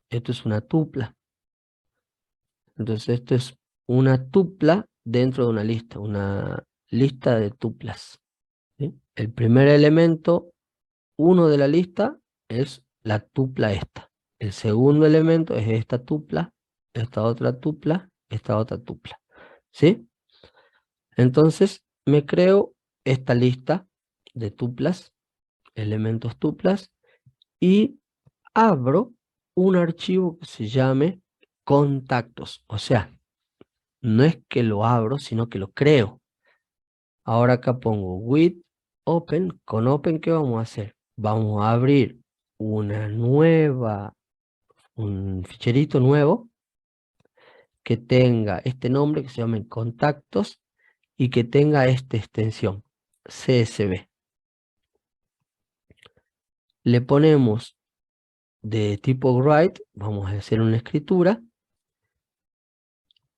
A: esto es una tupla. Entonces esto es una tupla dentro de una lista de tuplas, ¿sí? El primer elemento, uno de la lista, es la tupla esta. El segundo elemento es esta tupla, esta otra tupla, esta otra tupla, ¿sí? Entonces me creo esta lista de tuplas, elementos tuplas, y abro un archivo que se llame contactos. O sea, no es que lo abro, sino que lo creo. Ahora acá pongo with open. Con open, ¿qué vamos a hacer? Vamos a abrir un ficherito nuevo que tenga este nombre, que se llame contactos, y que tenga esta extensión, CSV. Le ponemos de tipo write, vamos a hacer una escritura,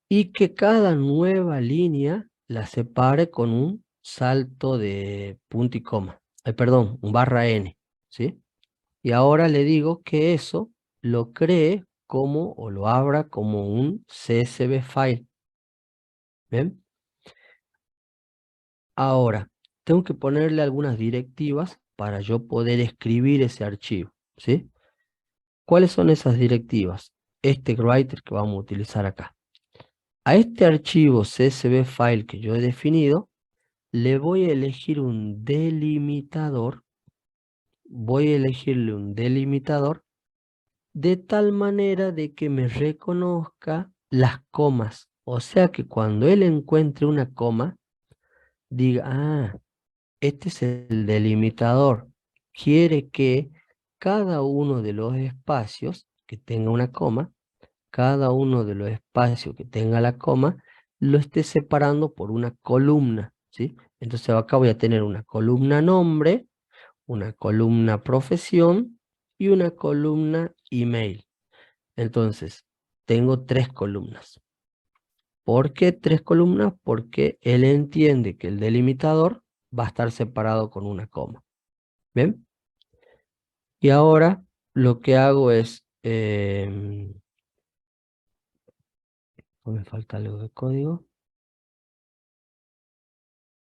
A: y que cada nueva línea la separe con un salto de punto y coma. Perdón, un barra N, ¿sí? Y ahora le digo que eso lo cree como, o lo abra como un CSV file. ¿Bien? Ahora, tengo que ponerle algunas directivas para yo poder escribir ese archivo, ¿sí? ¿Cuáles son esas directivas? Este writer que vamos a utilizar acá. A este archivo CSV file que yo he definido, le voy a elegir un delimitador. Voy a elegirle un delimitador de tal manera de que me reconozca las comas. O sea que cuando él encuentre una coma, diga, ah, este es el delimitador. Quiere que cada uno de los espacios que tenga una coma, cada uno de los espacios que tenga la coma, lo esté separando por una columna, ¿sí? Entonces acá voy a tener una columna nombre, una columna profesión y una columna email. Entonces, tengo tres columnas. ¿Por qué tres columnas? Porque él entiende que el delimitador va a estar separado con una coma. ¿Bien? Y ahora lo que hago es, me falta algo de código.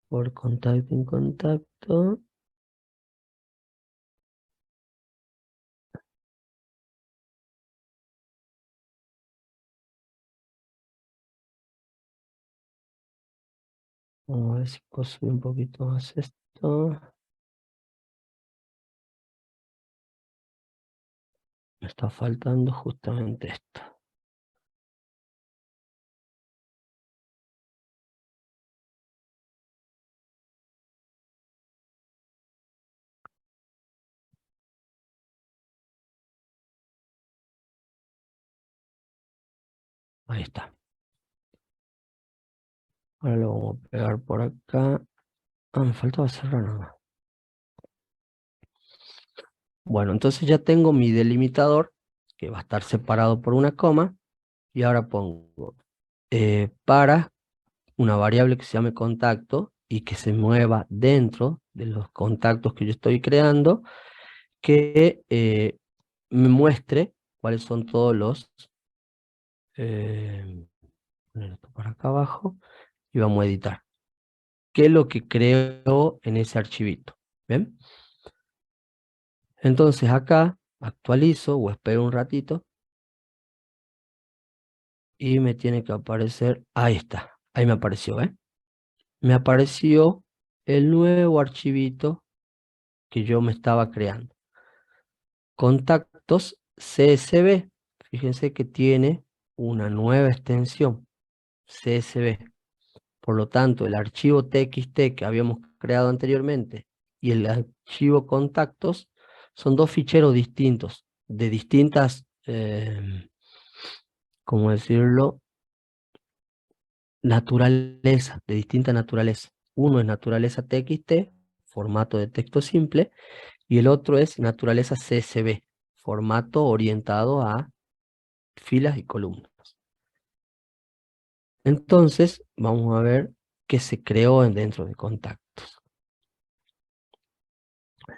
A: For contact in contact. Listo. Vamos a ver si puedo subir un poquito más esto. Me está faltando justamente esto. Ahí está. Ahora lo vamos a pegar por acá. Ah, me faltaba cerrar nada más. Bueno, entonces ya tengo mi delimitador, que va a estar separado por una coma. Y ahora pongo para una variable que se llame contacto y que se mueva dentro de los contactos que yo estoy creando, que me muestre cuáles son todos los... poner esto por acá abajo y vamos a editar. ¿Qué es lo que creo en ese archivito? ¿Ven? Entonces acá actualizo o espero un ratito y me tiene que aparecer, ahí está, ahí me apareció, ¿eh? Me apareció el nuevo archivito que yo me estaba creando. Contactos CSV. Fíjense que tiene una nueva extensión, CSV. Por lo tanto, el archivo TXT que habíamos creado anteriormente y el archivo contactos son dos ficheros distintos, de distintas, ¿cómo decirlo? Naturaleza, de distinta naturaleza. Uno es naturaleza TXT, formato de texto simple, y el otro es naturaleza CSV, formato orientado a filas y columnas. Entonces, vamos a ver qué se creó dentro de contactos.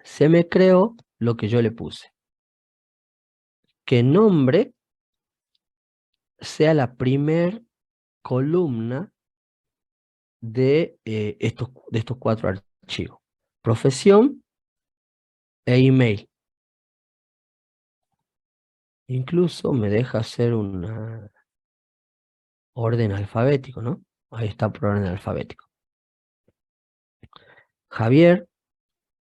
A: Se me creó lo que yo le puse. Que nombre sea la primer columna de, estos cuatro archivos. Profesión e email. Incluso me deja hacer un orden alfabético, ¿no? Ahí está por orden alfabético. Javier,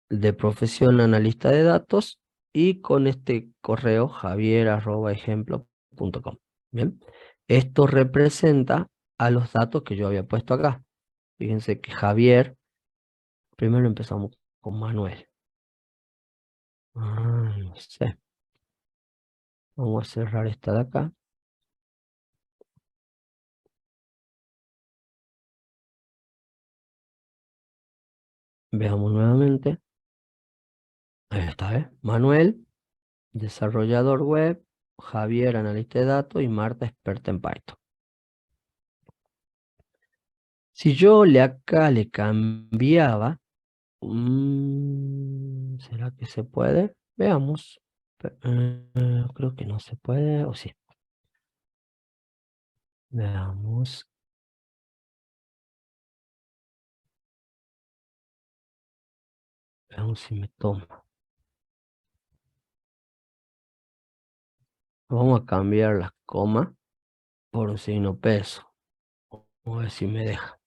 A: de profesión analista de datos, y con este correo javier@ejemplo.com. Bien, esto representa a los datos que yo había puesto acá. Fíjense que Javier, primero empezamos con Manuel. No sé. Vamos a cerrar esta de acá. Veamos nuevamente. Ahí está, ¿eh? Manuel, desarrollador web, Javier, analista de datos y Marta, experta en Python. Si yo acá le cambiaba, ¿será que se puede? Veamos. Creo que no se puede, o sí. Veamos. Veamos si me toma. Vamos a cambiar las comas por un signo peso. Vamos a ver si me deja.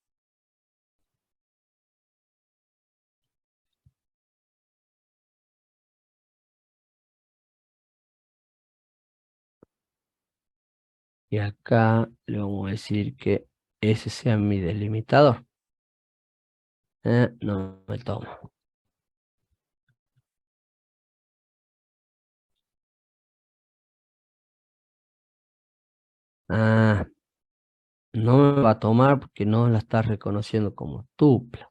A: Y acá le vamos a decir que ese sea mi delimitador. No me toma. Ah, no me va a tomar porque no la está reconociendo como tupla.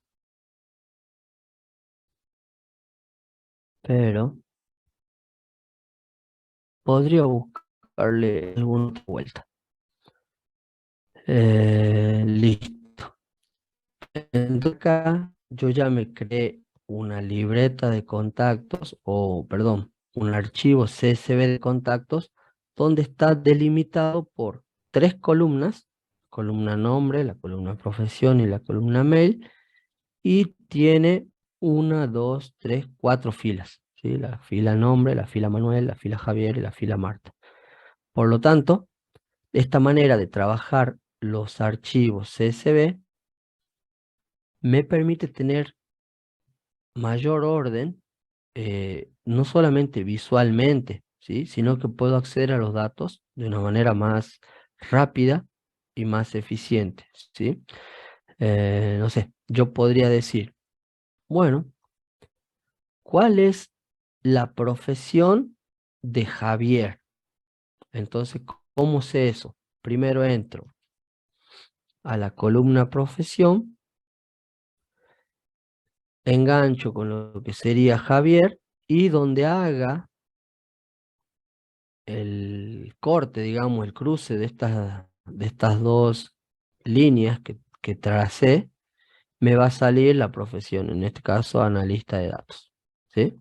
A: Pero podría buscarle alguna otra vuelta. Listo. Entonces acá yo ya me creé una libreta de contactos, o perdón, un archivo CSV de contactos, donde está delimitado por tres columnas: columna nombre, la columna profesión y la columna mail, y tiene una, dos, tres, cuatro filas, ¿sí? La fila nombre, la fila Manuel, la fila Javier y la fila Marta. Por lo tanto, esta manera de trabajar los archivos CSV me permite tener mayor orden, no solamente visualmente, ¿sí? Sino que puedo acceder a los datos de una manera más rápida y más eficiente, ¿sí? No sé, yo podría decir, bueno, ¿cuál es la profesión de Javier? Entonces, ¿cómo sé eso? Primero entro a la columna profesión, engancho con lo que sería Javier y donde haga el corte, digamos, el cruce de estas dos líneas que tracé, me va a salir la profesión, en este caso analista de datos, ¿sí?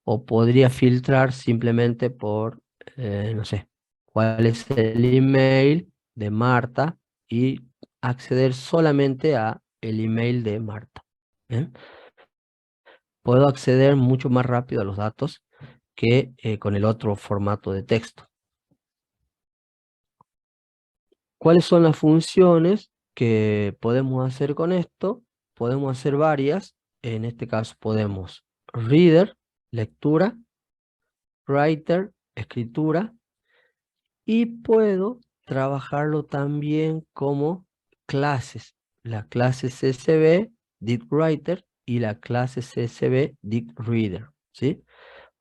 A: O podría filtrar simplemente por, no sé, cuál es el email de Marta y acceder solamente a el email de Marta. ¿Bien? Puedo acceder mucho más rápido a los datos que con el otro formato de texto. ¿Cuáles son las funciones que podemos hacer con esto? Podemos hacer varias. En este caso podemos reader, lectura, writer, escritura, y puedo trabajarlo también como clases. La clase CSV DictWriter y la clase CSV DictReader, ¿sí?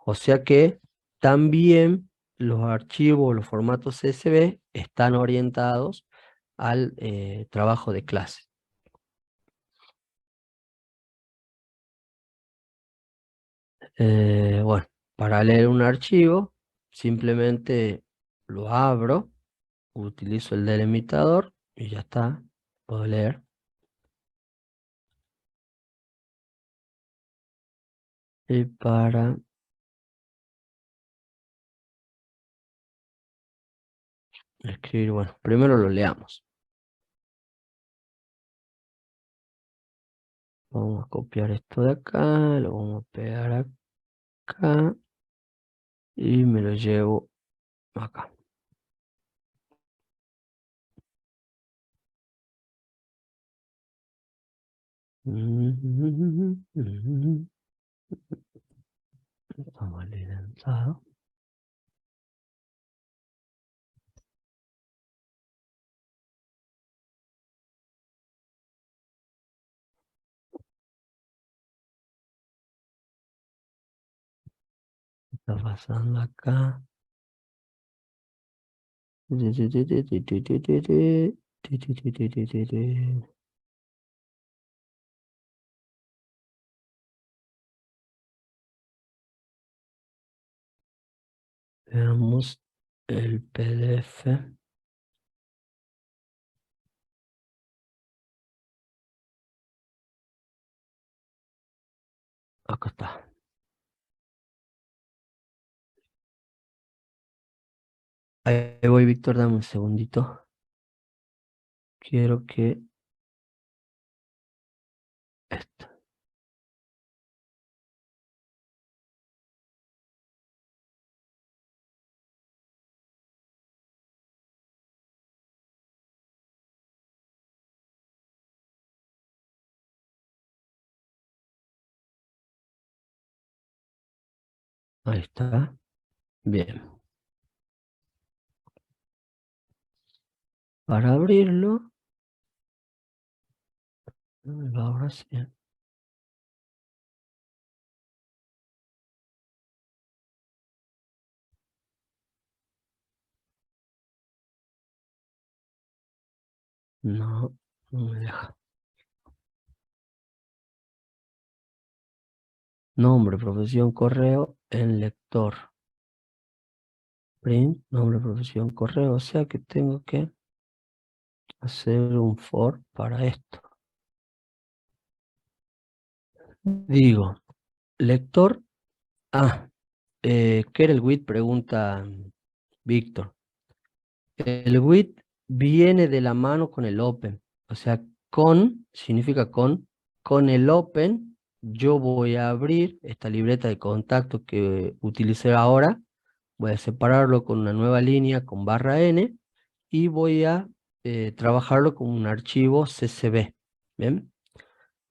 A: O sea que también los archivos, los formatos CSV están orientados al trabajo de clase. Bueno, para leer un archivo, simplemente lo abro, utilizo el delimitador y ya está, puedo leer. Y para escribir, bueno, primero lo leamos. Vamos a copiar esto de acá, lo vamos a pegar acá y me lo llevo acá. Vamos a leer. Está pasando acá. Veamos el PDF. Acá está. Ahí voy, Víctor, dame un segundito. Quiero que esto. Ahí está. Bien. Para abrirlo, ahora sí. No, no me deja. Nombre, profesión, correo, en lector. Print, nombre, profesión, correo. O sea que tengo que hacer un for para esto. Digo, lector. ¿Qué era el WIT? Pregunta Víctor. El WIT viene de la mano con el open. O sea, con significa con el open yo voy a abrir esta libreta de contactos que utilicé ahora, voy a separarlo con una nueva línea con barra N y voy a trabajarlo con un archivo CSV. ¿Bien?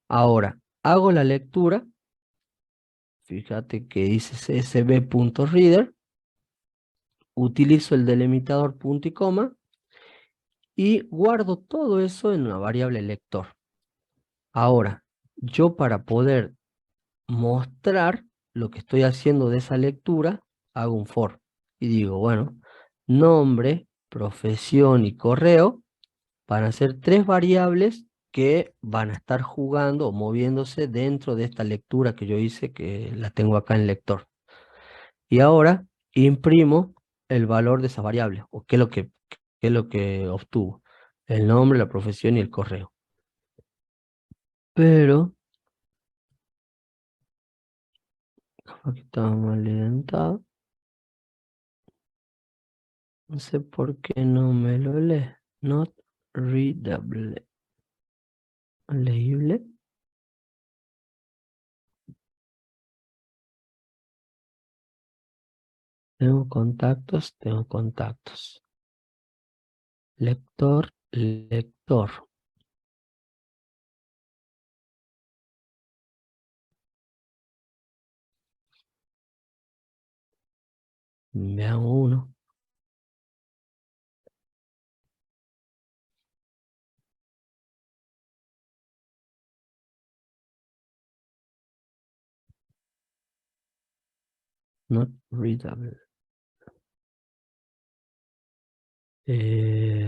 A: Ahora, hago la lectura, fíjate que dice csv.reader, utilizo el delimitador punto y coma y guardo todo eso en una variable lector. Ahora, yo para poder mostrar lo que estoy haciendo de esa lectura, hago un for y digo, bueno, nombre, profesión y correo van a ser tres variables que van a estar jugando o moviéndose dentro de esta lectura que yo hice, que la tengo acá en lector. Y ahora imprimo el valor de esa variable, o qué es lo que obtuvo. El nombre, la profesión y el correo. Pero, aquí estaba mal indentado. No sé por qué no me lo lee. Not readable. Leíble. Tengo contactos, tengo contactos. Lector, lector. Veamos uno. Not readable. Eh.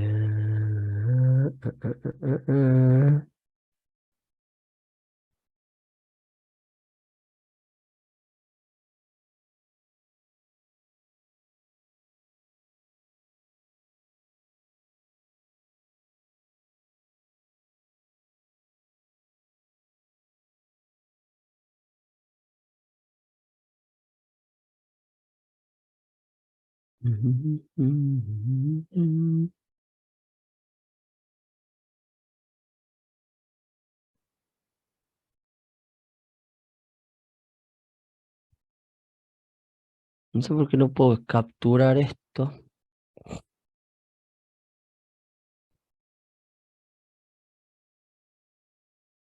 A: No sé por qué no puedo capturar esto.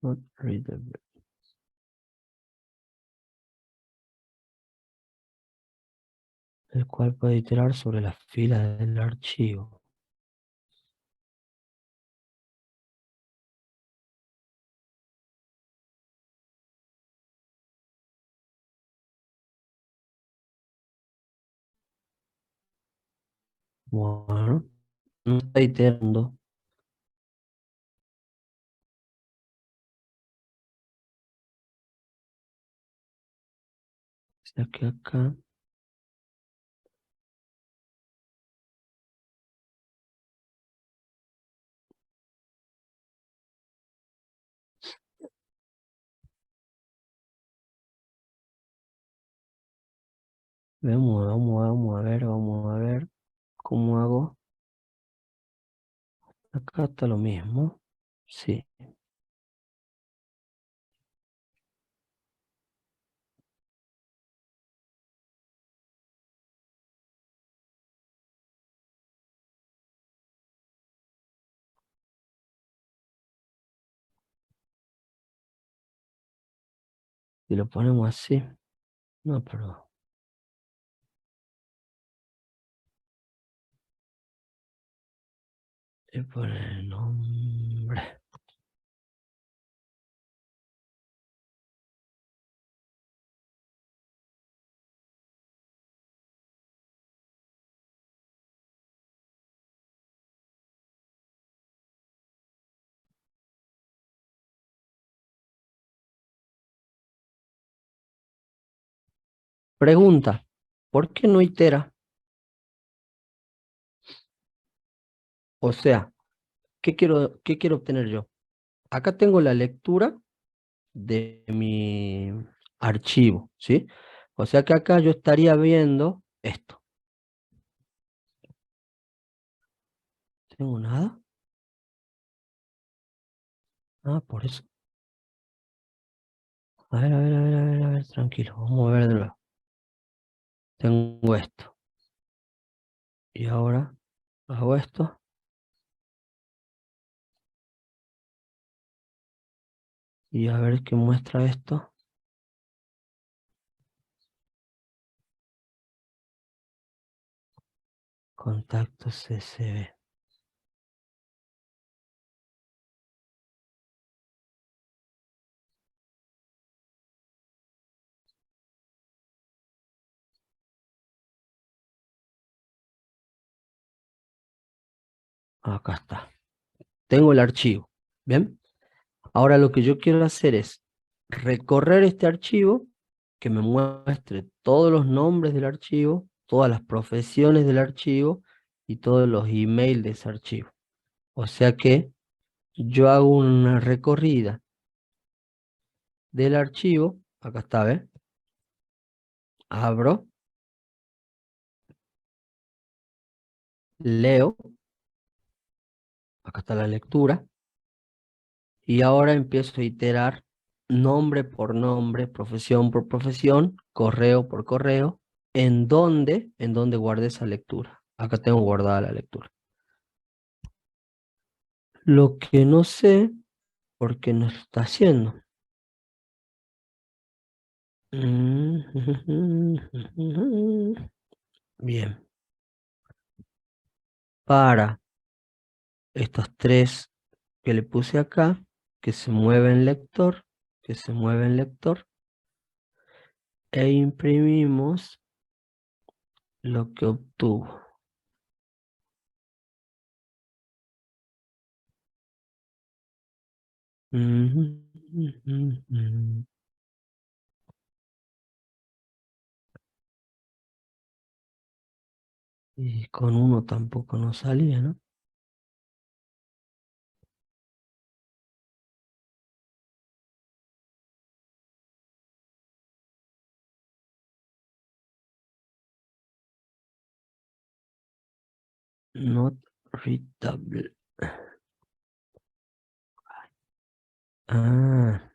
A: Not readable. El cual puede iterar sobre la fila del archivo. Bueno, no está iterando. O sea que acá. Vamos a ver cómo hago. Acá está lo mismo. Sí. Si lo ponemos así. No, pero le pone el nombre. Pregunta. ¿Por qué no itera? O sea, qué quiero obtener yo? Acá tengo la lectura de mi archivo, ¿sí? O sea que acá yo estaría viendo esto. ¿Tengo nada? Ah, por eso. A ver, a ver, a ver, a ver, a ver, tranquilo, vamos a ver de nuevo. Tengo esto. Y ahora hago esto. Y a ver qué muestra esto. Contactos CSV. Acá está. Tengo el archivo. ¿Bien? Ahora lo que yo quiero hacer es recorrer este archivo, que me muestre todos los nombres del archivo, todas las profesiones del archivo y todos los emails de ese archivo. O sea que yo hago una recorrida del archivo, acá está, ¿ves? Abro, leo, acá está la lectura, y ahora empiezo a iterar nombre por nombre, profesión por profesión, correo por correo, en dónde guardé esa lectura. Acá tengo guardada la lectura. Lo que no sé, por qué no está haciendo. Bien. Para estos tres que le puse acá, que se mueve en lector, que se mueve en lector, e imprimimos lo que obtuvo. Y con uno tampoco nos salía, ¿no? Not readable. Ah,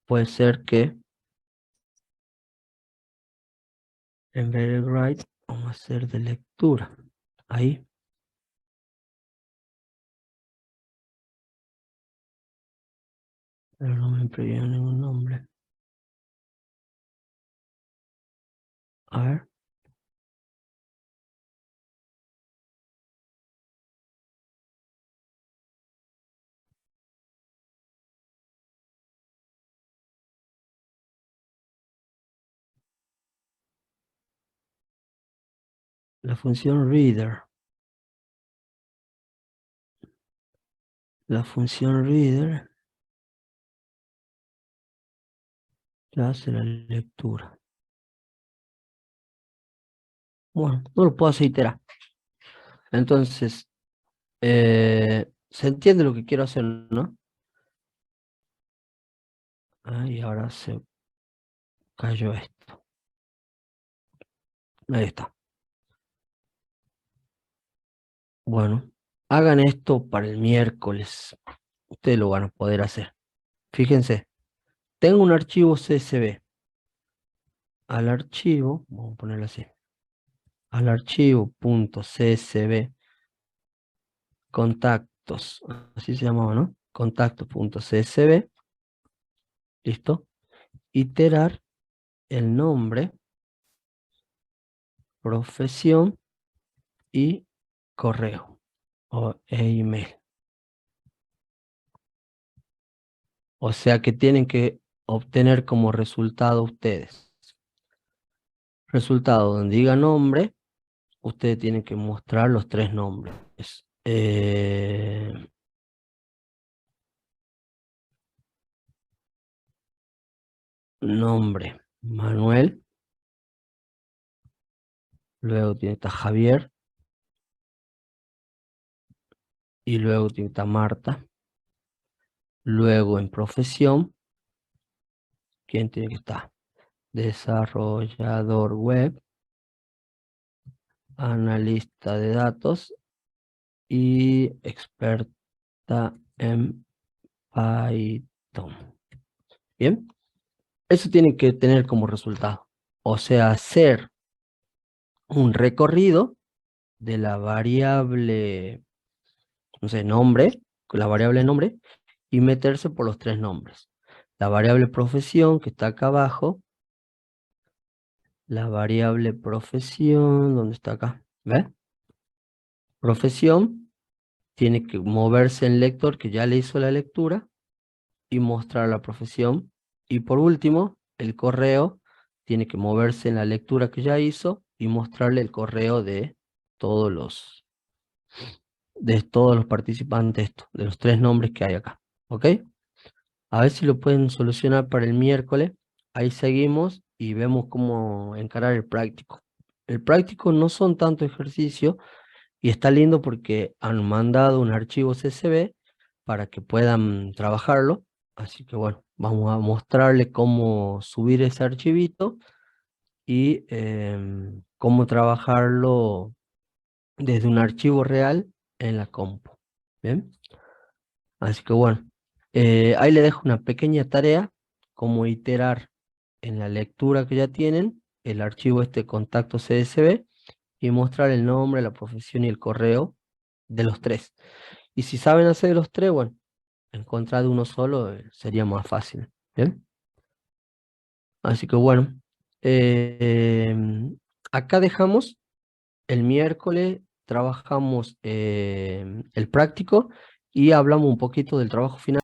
A: puede ser que en vez de write vamos a hacer de lectura. Ahí. Pero no me imprimió ningún nombre. A ver. La función reader. La función reader ya hace la lectura. Bueno, no lo puedo hacer iterar. Entonces, se entiende lo que quiero hacer, ¿no? Ah, y ahora se cayó esto. Ahí está. Bueno, hagan esto para el miércoles. Ustedes lo van a poder hacer. Fíjense, tengo un archivo CSV. Al archivo, vamos a ponerlo así. Al archivo .csv contactos, así se llamaba, ¿no? Contactos.csv, listo. Iterar el nombre, profesión y correo e email. O sea que tienen que obtener como resultado ustedes. Resultado donde diga nombre, ustedes tienen que mostrar los tres nombres. Nombre, Manuel. Luego tiene que estar Javier. Y luego tiene que estar Marta. Luego en profesión, ¿quién tiene que estar? Desarrollador web, analista de datos y experta en Python. ¿Bien? Eso tiene que tener como resultado. O sea, hacer un recorrido de la variable, no sé, nombre, con la variable nombre, y meterse por los tres nombres. La variable profesión, que está acá abajo, la variable profesión, ¿dónde está acá? ¿Ves? Profesión tiene que moverse en lector, que ya le hizo la lectura, y mostrar la profesión. Y por último, el correo tiene que moverse en la lectura que ya hizo y mostrarle el correo todos los, de todos los participantes, de los tres nombres que hay acá. ¿Ok? A ver si lo pueden solucionar para el miércoles. Ahí seguimos y vemos cómo encarar el práctico. El práctico no son tanto ejercicio y está lindo porque han mandado un archivo CSV para que puedan trabajarlo. Así que bueno, vamos a mostrarle cómo subir ese archivito y cómo trabajarlo desde un archivo real en la compu. Bien, así que bueno, ahí le dejo una pequeña tarea, cómo iterar en la lectura que ya tienen el archivo este contacto CSV y mostrar el nombre, la profesión y el correo de los tres. Y si saben hacer de los tres, bueno, encontrar de uno solo sería más fácil. ¿Bien? Así que bueno, eh, acá dejamos el miércoles, trabajamos el práctico y hablamos un poquito del trabajo final.